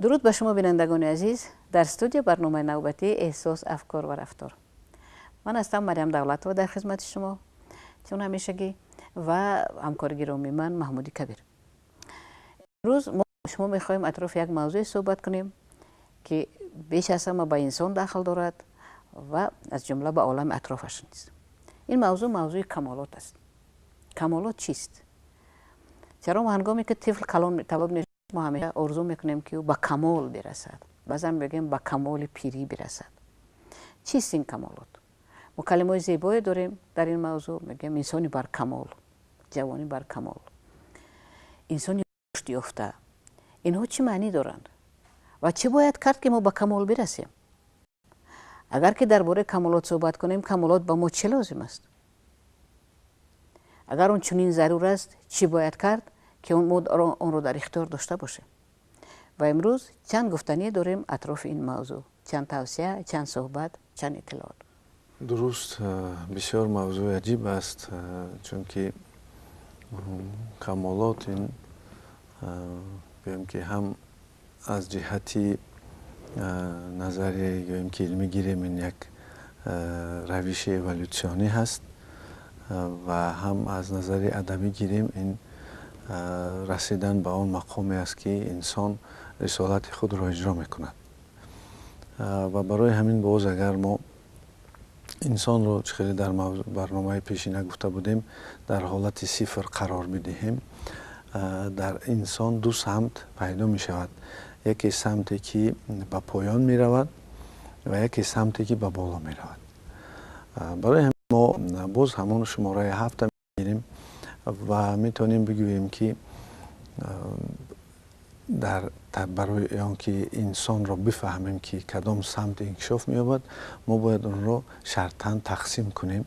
درود به شما بینندگان عزیز. در استودیو برنامه نوبتی احساس افکار و رفتار، من هستم مریم دولت‌آ در خدمت شما چون همیشگی و همکار گرامی من محمودی کبیر. امروز ما شما میخوایم اطراف یک موضوع صحبت کنیم که بیش از همه به انسان داخل دارد و از جمله به عالم اطرافش نیست. این موضوع کمالات است. کمالات چیست؟ چرا ما هنگامی که طفل کلان طلب میشه ما همیشه آرزو میکنیم که او به کمال برسد، بعضا بگیم به کمال پیری برسد. چیست این کمالات؟ ما کلمات زیبایی داریم در این موضوع، میگیم انسانی بر کمال، جوانی بر کمال، انسانی رشد یافته. اینها چه معنی دارند و چه باید کرد که ما به کمال برسیم؟ اگر که درباره کمالات صحبت کنیم، کمالات به ما چه لازم است؟ اگر اون چنین ضرور است چی باید کرد که اون رو در اختیار داشته باشه؟ و امروز چند گفتنی داریم اطراف این موضوع، چند توصیه، چند صحبت، چند اطلاعات. درست، بسیار موضوع عجیب است، چون که کمالات این بگیم که هم از جهتی نظری یا که علمی گیریم این یک روش اِوولوشنی هست و هم از نظر ادبی گیریم این رسیدن به آن مقامی است که انسان رسالت خود را اجرا میکند و برای همین باز اگر ما انسان رو خیلی در برنامه پیشینه گفته بودیم در حالت صفر قرار بدهیم. در انسان دو سمت پیدا می شود، یکی سمتی که به پایان می رود و یکی سمتی که به بالا می رود. برای همین ما باز همون شماره 7 می گیریم و می تونیم بگوییم که برای آنکه انسان را بفهمیم که کدام سمت انکشاف می یابد، ما باید اون را شرطاً تقسیم کنیم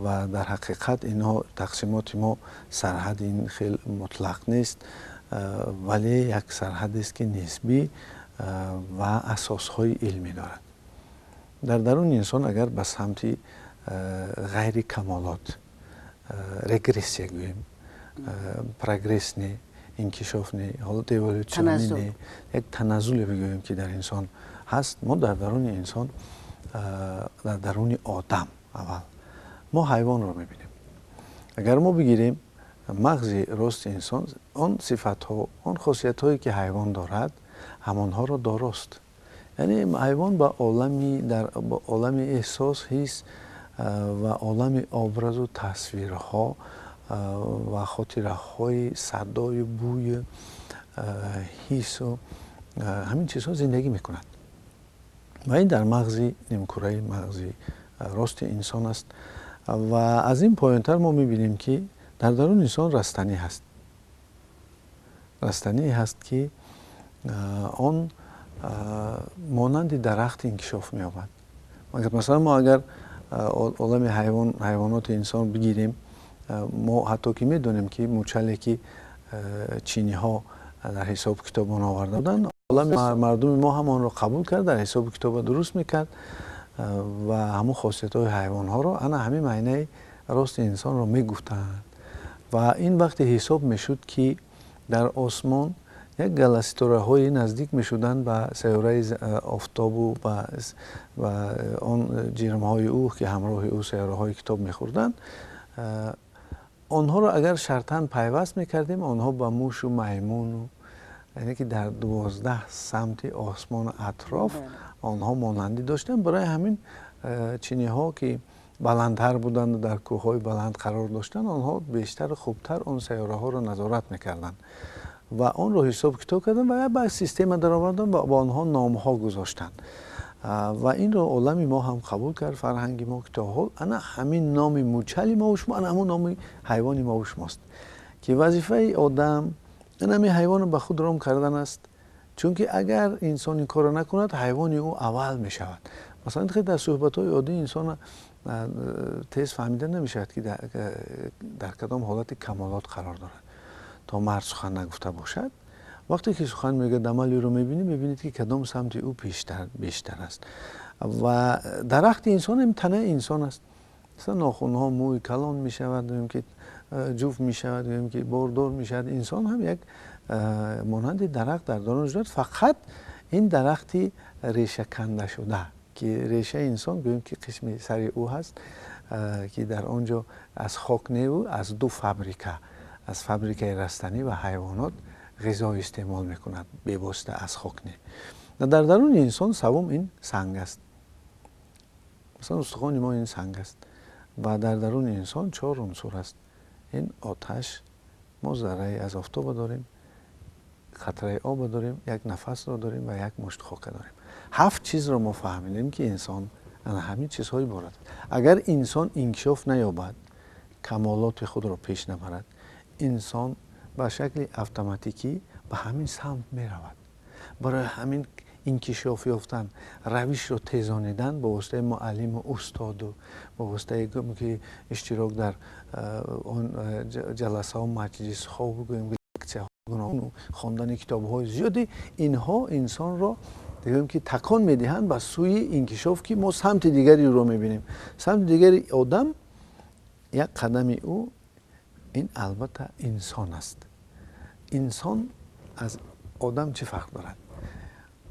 و در حقیقت اینها تقسیمات ما سرحد این خیلی مطلق نیست، ولی یک سرحد است که نسبی و اساسهای علمی دارد. در درون انسان اگر به سمت غیر کمالات، رگرسیه گوییم، پروگرس نه، انکشاف نه، حالت ایولوشنی نه، یک تنزل بگوییم که در انسان هست، ما در درون انسان، در درون آدم اول ما حیوان رو میبینیم. اگر ما بگیریم مغز راست انسان، آن صفت ها، آن خاصیت هایی که حیوان دارد همانها را داراست. یعنی حیوان با عالم احساس، حس و عالم ابراز و تصویرها و خاطره های صدای، بوی، حس و همین چیزها زندگی میکنند و این در مغز نیمکره مغز راست انسان است. و از این پایینتر ما میبینیم که در درون انسان رستنی هست. رستنی هست که آن مانند درخت انکشاف می‌یابد. مثلا ما اگر عالم حیوانات انسان بگیریم، ما حتی که میدونیم که موچلی که چینی ها در حساب کتاب آورده بودن، عالم مردم ما هم آن را قبول کرد، در حساب کتاب درست میکرد و همون خاصیت های حیوان ها را انا همین معنی راست انسان را میگفتند و این وقت حساب میشد که در آسمان یک گلستوره های نزدیک میشدند به سیاره آفتاب و آن جرم های او که همراه او سیاره های کتاب میخوردند. آنها را اگر شرطاً پیوست میکردیم، آنها با موش و میمون و یعنی که در 12 سمت آسمان اطراف آنها مانندی داشتند. برای همین چینی ها که بلندتر بودند و در کوه های بلند قرار داشتند، آنها بیشتر خوبتر آن سیاره ها را نظارت میکردند و آن را حساب کتاب کردند و بعد سیستم در آوردند و با آنها نام ها گذاشتند و این را عالم ما هم قبول کرد، فرهنگ ما که تا حال انا همین نام موچلی ما و شما، انا همون نام حیوانی ما و شماست که وظیفه آدم این همین حیوان رو به خود رام کردن است، چون که اگر انسان این کار نکند حیوانی او اول می شود. مثلا خیلی در صحبت های عادی انسان تیز فهمیده نمی شود که در کدام حالت کمالات قرار دارد. تا مرد سخن نگفته باشد، وقتی که سخن میگه عملی رو میبینید که کدام سمت او بیشتر است. و درخت انسان هم تنه انسان است. مثلا ناخن‌ها موی کلان میشود، دویم که جوف میشود، دویم که باردار میشود. انسان هم یک مانند درخت در دارن شد، فقط این درختی ریشه کنده شده که ریشه انسان گویم که قسم سر او هست که در آنجا از خاک نیو از دو فابریکه، از فابریکه رستنی و حیوانات غذا استعمال میکند به واسطه از خاک نه. در درون انسان سوم این سنگ است. مثلا استخوان ما این سنگ است و در درون انسان 4 عنصر است. این آتش، ما ذره از آفتاب داریم، قطره آب داریم، یک نفس را داریم و یک مشت خاک داریم. 7 چیز را ما فهمیدیم که انسان همین چیزهای بارد. اگر انسان انکشاف نیابد، کمالات خود را پیش نبرد، انسان به شکل اتوماتیکی به همین سمت می رود. برای همین انکشاف یافتن، روش رو تیزانیدن با واسطه معلم و استاد و با واسطه که اشتراک در اون جلسه و مجلس ها بگوییم لکچه ها و خواندن کتاب های زیادی، اینها انسان را دیگه که تکان میدهند به سوی انکشاف که ما سمت دیگری رو میبینیم. سمت دیگری آدم، یک قدم او این البته انسان است. انسان از آدم چه فرق دارد؟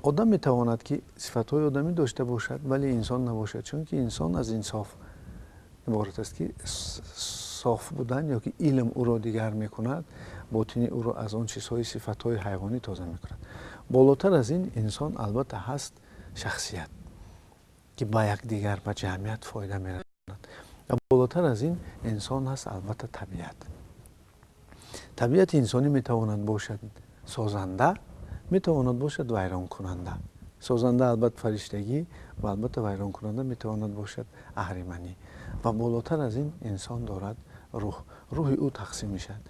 آدم میتواند که صفتهای آدمی داشته باشد ولی انسان نباشد، چون که انسان از انصاف عبارت است که صاف بودن یا که علم او را دیگر میکند، باطنی او را از آن چیزهای صفتهای حیوانی تازه میکند. بالاتر از این انسان البته هست شخصیت. که با یکدیگر به جمعیت فایده می‌رساند. و بالاتر از این انسان هست البته طبیعت انسانی میتواند باشد سازنده، میتواند باشد ویران کننده. سازنده البته فرشتگی و البته ویران کننده میتواند باشد اهریمنی. و بالاتر از این انسان دارد روح او تقسیم میشد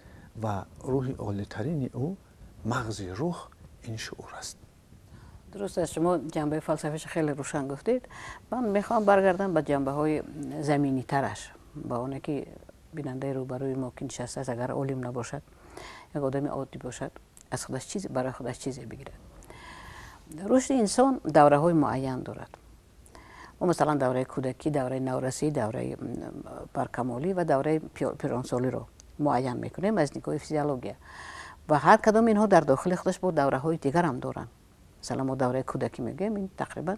و روح عالی‌ترین او مغز روح این شعور است. درست است، شما جنبه فلسفیش خیلی روشن گفتید. من میخوام برگردم به جنبه های زمینی ترش، با اونه که بیننده روبروی ما که نشسته است اگر عالم نباشد، یک آدم عادی باشد، از خودش چیزی برای خودش چیزی بگیرد. رشد انسان دوره های معین دارد. و مثلا دوره کودکی، دوره نورسی، دوره پرکمالی و دوره پیرانسالی رو معین میکنیم از نگاه فیزیولوژی. و هر کدام اینها در داخل خودش با دوره های دیگر هم دارن. مثلا ما دوره کودکی میگیم، این تقریبا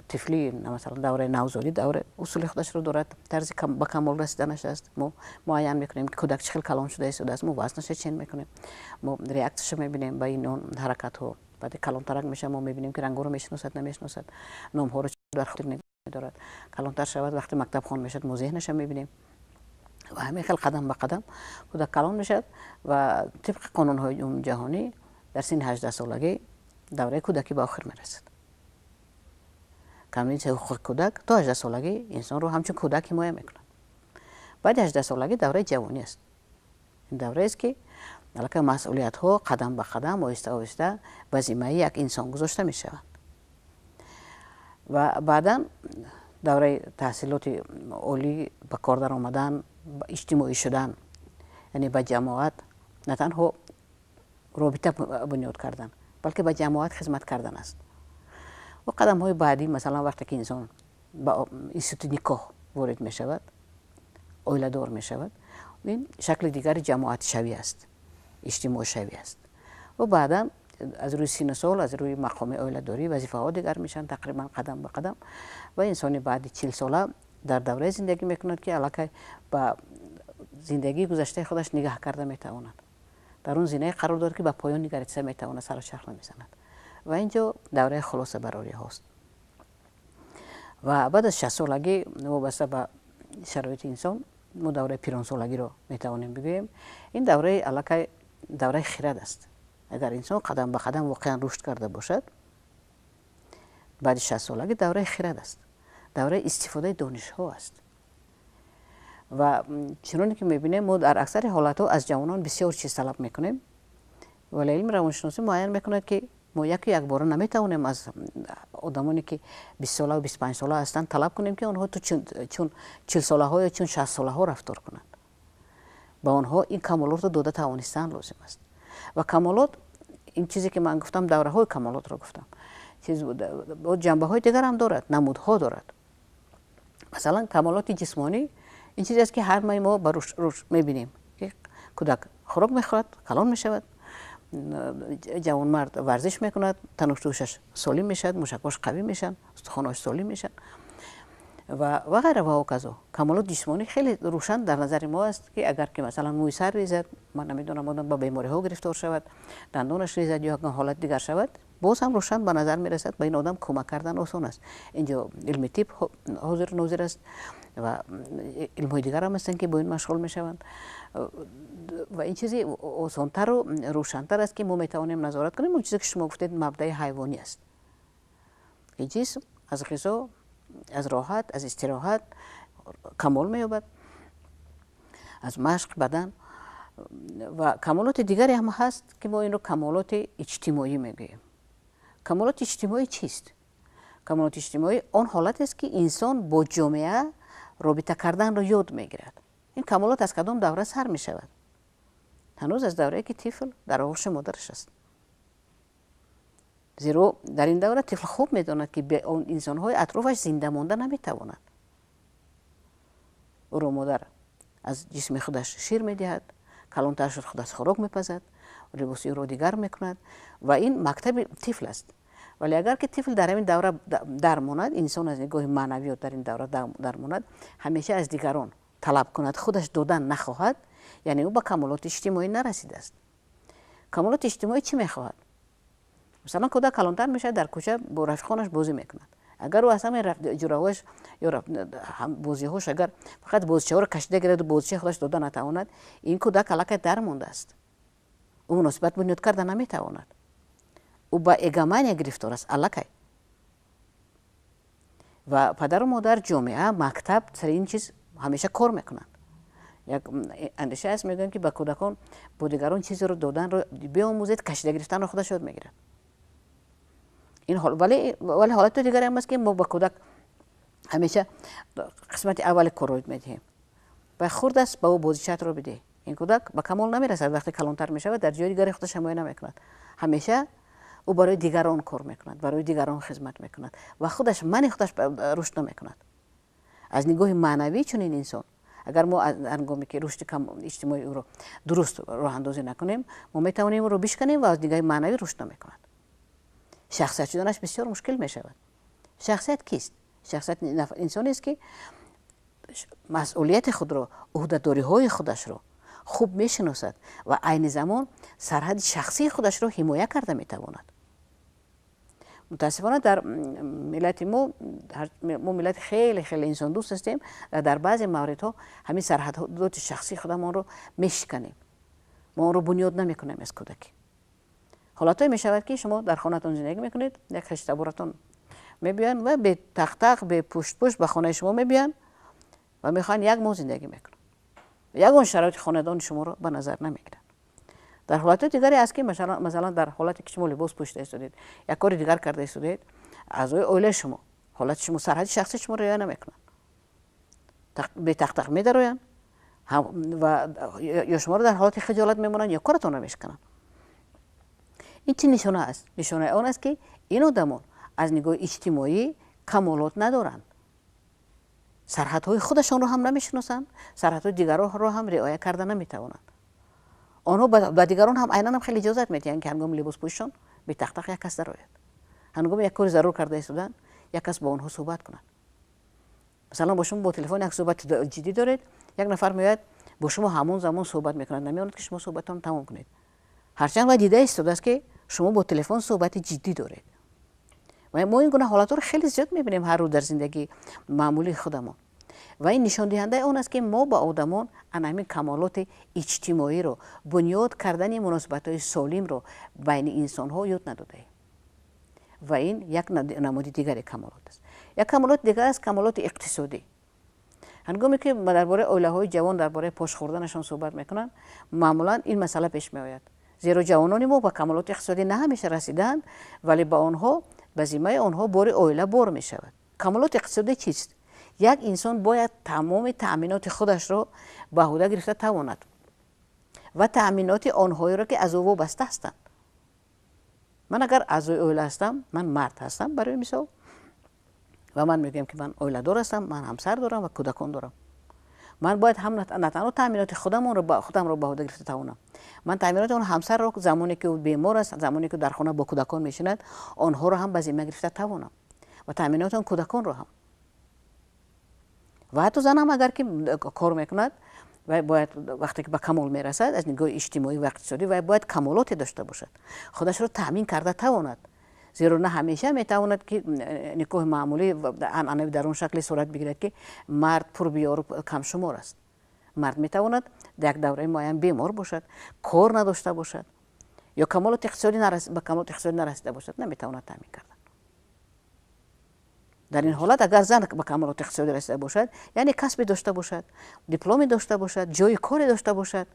طفلی، مثلا دوره نوزادی دوره اصول خودش رو دارد، طرز به کمال رسیدنش است. ما معین میکنیم که کودک چقدر کلان شده است، ما وزنش چین میکنیم، ما ریاکتش رو میبینیم به این حرکت ها. بعد کلانتر میشه ما میبینیم که رنگ رو میشناسد نمیشناسد، نام ها رو در خود نمیدارد. کلانتر شود وقتی مکتب خوان میشد ما ذهنش رو میبینیم و همین خیلی قدم به قدم کودک کلان میشد و طبق قانون های جهانی در سن 18 سالگی دوره کودکی به آخر میرسد. قانون حقوق کودک تا 18 سالگی انسان رو همچون کودک حمایت میکنه. بعد 18 سالگی دوره جوانی است. این دوره است که البته مسئولیت ها قدم به قدم آهسته آهسته وظیفه یک انسان گذاشته می شود. و بعدا دوره تحصیلات عالی، به کار در آمدن، اجتماعی شدن، یعنی به جماعت نه تنها رابطه بنیاد کردن بلکه به جماعت خدمت کردن است. و قدم های بعدی مثلا وقتی که انسان به اینستیتوت نکاح وارد می شود، اوله دار می شود، این شکل دیگر جماعت شوی است، اجتماع شوی است. و بعدا از روی سن سال، از روی مقام اوله داری وظیفه ها دیگر میشن تقریبا قدم به قدم. و انسانی بعد 40 ساله در دوره زندگی میکند که علاقه به زندگی گذشته خودش نگاه کرده میتواند، در اون زینه قرار دارد که به پایان نگریسته میتواند، سر چرخ نمیزند. و اینجا دوره خلاصه براری هاست. و بعد از 60 سالگی وابسته به شرایط انسان ما دوره پیرانسالگی رو میتوانیم بگوییم. این دوره علاقه دوره خرد است. اگر انسان قدم به قدم واقعا رشد کرده باشد، بعد 60 سالگی دوره خرد است، دوره استفاده دانش ها است. و چنانکه که میبینیم ما در اکثر حالت ها از جوانان بسیار چیز طلب میکنیم، ولی علم روانشناسی معین میکنه که ما یک بار نمیتونیم از آدمانی که 20 ساله و 25 ساله هستند طلب کنیم که آنها تو چون 40 ساله ها یا چون 60 ساله ها رفتار کنند. با آنها این کمالات رو داده توانستن لازم است. و کمالات، این چیزی که من گفتم دوره های کمالات رو گفتم، جنبه های دیگر هم دارد، نمودها دارد. مثلا کمالات جسمانی این چیزی است که هر ما با روش میبینیم که کودک خوراک میخورد، کلان میشود، جوان مرد ورزش میکند، تناسلیش سالم میشد، موشکاش قوی میشن، استخواناش سالم میشن و غیره و کذا. کمالات جسمانی خیلی روشن در نظر ما است که اگر که مثلا موی سر ریزد، من نمیدونم آدم با بیماری ها گرفتار شود، دندانش ریزد یا حالت دیگر شود، باز هم روشن به نظر میرسد به این آدم کمک کردن آسان است. اینجا علم طب حاضر ناظر است و علم های دیگر هم هستند که با این مشغول میشوند و این چیزی آسانتر و روشنتر است که ما میتوانیم نظارت کنیم. اون چیزی که شما گفتید مبدأ حیوانی است که جسم از غذا، از راحت، از استراحت کمال می‌یابد، از مشق بدن. و کمالات دیگری هم هست که ما این رو کمالات اجتماعی میگوییم. کمالات اجتماعی چیست؟ کمالات اجتماعی آن حالت است که انسان با جامعه رابطه کردن رو یاد میگیرد. این کمالات از کدام دوره سر می شود؟ هنوز از دوره که طفل در آغوش مادرش است. زیرا در این دوره طفل خوب میداند که به اون انسان‌های اطرافش زنده مانده نمیتواند. او را مادر از جسم خودش شیر میدهد، کلانتر شد خودش خوراک میپزد، لباسی رو دیگر میکند و این مکتب طفل است. ولی اگر که طفل در این دوره درماند، انسان از نگاه معنویات در این دوره درماند، همیشه از دیگران طلب کند، خودش دادن نخواهد، یعنی او به کمالات اجتماعی نرسیده است. کمالات اجتماعی چی میخواهد؟ مثلا کودک کلانتر میشه در کوچه با رفیقانش بازی میکند. اگر او اصلا رفت اجراهاش یا بازیهاش اگر فقط بازیچه ها رو کشیده گیرد و بازیچه خودش داده نتواند، این کودک الکی در مونده است. او مناسبت بنیاد کرده نمیتواند. او با ایگامانی گرفتار است الکی. و پدر و مادر، جامعه، مکتب سر این چیز همیشه کار میکنند. یک اندیشه است، میگن که با کودکان با دیگران چیزی رو دادن رو بیاموزید، کشیده گرفتن رو خودش یاد میگیرد. این حال ولی حالت دیگری هم است که ما با کودک همیشه قسمت اول کار رو میدهیم. و خرد است با او بازیچه رو بده. این کودک به کمال نمیرسد. وقتی کلانتر میشه و در جای دیگری خودش حمایت نمیکند. همیشه او برای دیگران کار میکند، برای دیگران خدمت میکند و خودش رشد نمیکند. از نگاه معنوی چنین انسان، اگر ما از هنگامی که رشد اجتماعی او رو درست راه اندازی نکنیم، ما میتوانیم او رو بشکنیم و از نگاه معنوی رشد نمیکند. شخصیت شدنش بسیار مشکل میشود. شخصیت کیست؟ شخصیت انسانی است که مسئولیت خود را، عهده‌داری های خودش را خوب میشناسد و عین زمان سرحد شخصی خودش را حمایت کرده میتواند. متاسفانه در ملت ما ملت خیلی خیلی انسان دوست هستیم و در بعضی موردها همین سرحدات شخصی خودمان رو میشکنیم. ما اون رو بنیاد نمیکنیم از کودکی. حالتایی می شود که شما در خانه‌تان زندگی میکنید، یک خشت براتون میبیان و به تق به پشت به خانه شما میبیان و میخوان یک ماه زندگی میکنن. یگان شرایط خاندان شما رو به نظر نمیگیرن. در حالت دیگری است که مثلا در حالتی که شما لباس پوشیده استودید، یک کار دیگر کرده استودید، اعضای عائله شما حالت شما سرحد شخصی شما رو رعایت نمیکنن. به تق میدروین و یا شما رو در حالت خجالت میمونن یا کارتون رو میشکنن. این چه نشانه است؟ نشانه آن است که این آدمان از نگاه اجتماعی کمالات ندارند. سرحدهای خودشان رو هم نمیشناسند، سرحدهای دیگران رو هم رعایت کرده نمیتوانند. آنها به دیگران هم عیناً هم خیلی اجازت میدهند که هنگام لباس پوششان به تق یک کس درآید. هنگام یک کار ضرور کرده استودن، یک کس با آنها صحبت کنند. مثلا با شما با تلفن یک صحبت جدی دارید، یک نفر میاد با شما همون زمان صحبت میکنند، نمیاند که شما صحبتتون تمام کنید. هرچند و دیده استوده است که شما با تلفن صحبت جدی دارید. و ما این گونه حالات رو خیلی زیاد میبینیم هر روز در زندگی معمولی خودمون. و این نشان دهنده اون است که ما با آدمان همین کمالات اجتماعی رو، بنیاد کردن مناسبت‌های سالم رو بین انسان‌ها یاد نداده. و این یک نماد دیگر کمالات است. یک کمالات دیگر است کمالات اقتصادی. هنگامی که درباره اوله‌های جوان درباره پاش خوردنشان صحبت میکنن، معمولا این مسئله پیش میآید. زیرا جوانان ما با کمالات اقتصادی نه همیشه رسیدند، ولی با آنها به ذمه آنها بار اوله بار می شود. کمالات اقتصادی چیست؟ یک انسان باید تمام تأمینات خودش را به عهده گرفته تواند و تأمینات آنهایی را که از او وابسته هستند. من اگر اعضای اوله هستم، من مرد هستم برای مثال و من میگم که من اوله دار هستم، من همسر دارم و کودکان دارم. من باید هم نه تنها تأمینات خودم را به عهده گرفته توانم. من تأمینات اون همسر را زمانی که او بیمار است، زمانی که در خانه با کودکان میشیند، آنها را هم به ذمه گرفته توانم و تأمینات اون کودکان را هم. و حتی زن هم اگر که کار میکند و باید وقتی که به کمال میرسد از نگاه اجتماعی و اقتصادی و باید کمالاتی داشته باشد، خودش را تأمین کرده تواند. زیرا نه همیشه میتواند که نکاح معمولی عنعنوی در اون شکلی صورت بگیرد که مرد پر بیار و کم شمار است. مرد میتواند در یک دوره معین بیمار باشد، کار نداشته باشد یا کمالات اقتصادی نرسیده باشد، نمیتواند تامین کردن. در این حالت اگر زن به کمالات اقتصادی رسیده باشد، یعنی کسبی داشته باشد، دیپلمی داشته باشد، جای کاری داشته باشد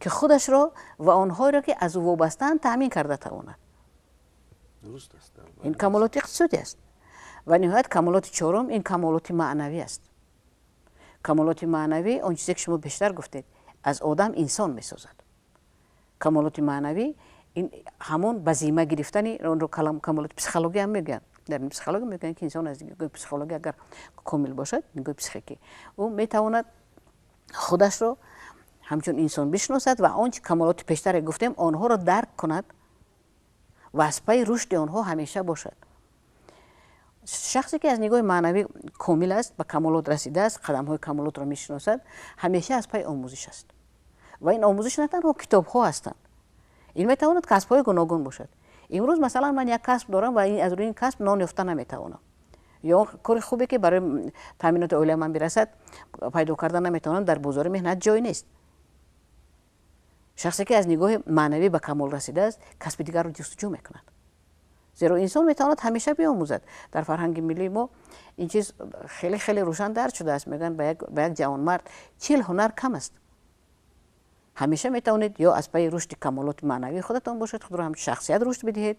که خودش را و آنها را که از او وابسته‌اند تامین کرده تواند. درست است. این کمالات اقتصادی است. و نهایت کمالات چهارم این کمالات معنوی است. کمالات معنوی اون چیزی که شما بیشتر گفتید، از آدم انسان میسازد. کمالات معنوی این همون به ذمه گرفتن اون رو کمالات پسیکولوژی هم میگن. در پسیکولوژی میگن که انسان از نگاه پسیکولوژی اگر کامل باشد، نگاه پسیکی، او میتواند خودش رو همچون انسان بشناسد و آنچه کمالات پیشتر گفتیم آنها را درک کند و از پای رشد آنها همیشه باشد. شخصی که از نگاه معنوی کامل است، به کمالات رسیده است، قدم‌های کمالات را میشناسد، همیشه از پای آموزش است. و این آموزش نه تنها کتاب‌ها هستند. این میتواند کسب‌های گوناگون باشد. امروز مثلا من یک کسب دارم و از روی این کسب نان یافته نمیتوانم، یا کار خوبی که برای تامینات عالی من برسد پیدا کردن نمیتوانم، در بازار مهنت جای نیست. شخصی که از نگاه معنوی به کمال رسیده است کسب دیگر رو جستجو میکند، زیرا انسان میتواند همیشه بیاموزد. در فرهنگ ملی ما این چیز خیلی خیلی روشن در شده است. میگن به یک جوانمرد 40 هنر کم است. همیشه میتوانید یا از پی رشد کمالات معنوی خودتان باشید، خود را هم شخصیت رشد بدهید،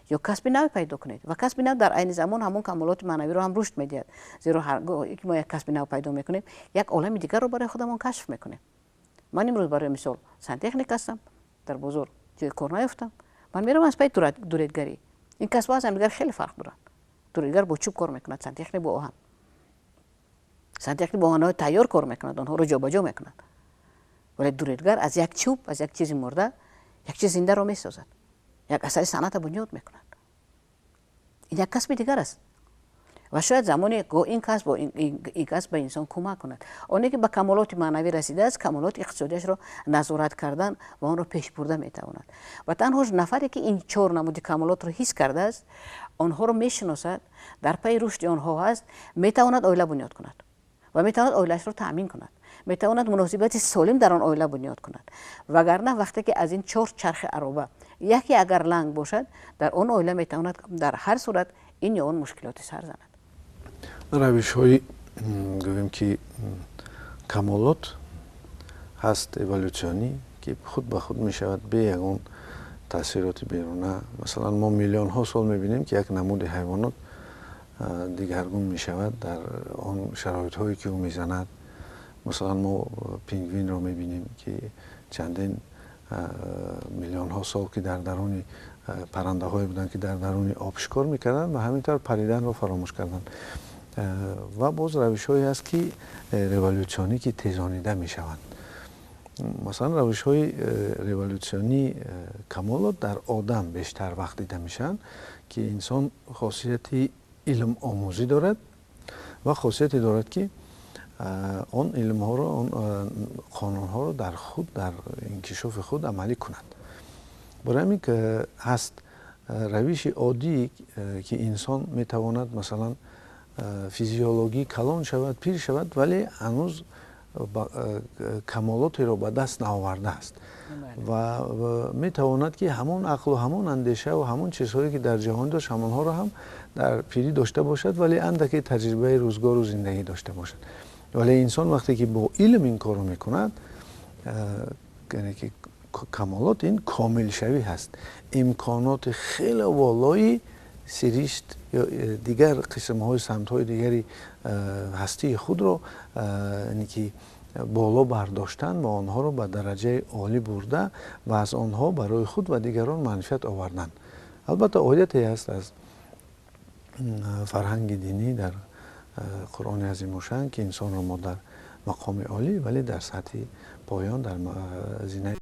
یا کسب نو پیدا کنید و کسب نو در عین زمان همون کمالات معنوی رو هم رشد میدهد. زیرا هرگاه که ما یک کسب نو پیدا میکنیم یک عالم دیگر رو برای خودمون کشف میکنیم. من امروز برای مثال سنتکنیک هستم، در بازار جای کار نیافتم، من میرم از پی دوریدگری. این کسب ها از هم دیگر خیلی فرق دارن. دوریدگر با چوب کار میکند، سنتکنیک با آهن. سنتکنیک با آهن‌های تیار کار میکند، آنها رو جابجا میکند. ولی دوریدگر از یک چوب، از یک چیز مرده یک چیز زنده رو میسازد، یک اثر صنعت بنیاد میکند. این یک کسب دیگر است و شاید زمانی این کسب با این کسب به انسان کمک کند. آنی که به کمالات معنوی رسیده است کمالات اقتصادیش رو نظارت کردن و آن را پیش برده میتواند. و تنها نفری که این 4 نمود کمالات رو حس کرده است، آنها رو میشناسد، در پی رشد آنها هست، میتواند عائله بنیاد کند و میتواند عائله‌اش رو تأمین کند، میتواند مناسبت سالم در آن عائله بنیاد کند. وگرنه وقتی که از این 4 چرخ عرابه یکی اگر لنگ باشد، در آن عائله میتواند در هر صورت این یا آن مشکلات سر زند. روش های گویم که کمالات هست اِوولوشنی که خود به خود می شود به یگان تاثیرات بیرونه. مثلا ما میلیون ها سال می بینیم که یک نمود حیوانات دیگرگون می شود در آن شرایط هایی که او می زند. مثلا ما پینگوین رو می بینیم که چندین میلیون ها سال که در درون پرنده هایی بودن که در درون آب شکار میکردن و همینطور پریدن رو فراموش کردن. و باز روش هایی هست که ریولوشنی که تیزانیده می شوند. مثلا روش های ریولوشنی کمالات در آدم بیشتر وقت دیده میشن که انسان خاصیت علم آموزی دارد و خاصیتی دارد که آن علم ها رو، آن قانون ها رو در خود، در انکشاف خود عملی کند. برای همین که هست روش عادی که انسان میتواند مثلا فیزیولوژی کلان شود، پیر شود، ولی هنوز کمالاتی را به دست نآورده است و میتواند که همون عقل و همون اندیشه و همون چیزهایی که در جهان داشت همونها را هم در پیری داشته باشد، ولی اندکی تجربه روزگار و زندگی داشته باشد. ولی انسان وقتی که با علم این کار میکند، یعنی که کمالات این کامل شوی هست، امکانات خیلی والایی سریشت یا دیگر قسم های سمت های دیگری هستی خود رو یعنی که بالا برداشتن و آنها رو به درجه عالی برده و از آنها برای خود و دیگران منفعت آوردن. البته آیتی هست از فرهنگ دینی در قرآن عظیم الشأن که انسان رو ما در مقام عالی ولی در سطح پایان در زینه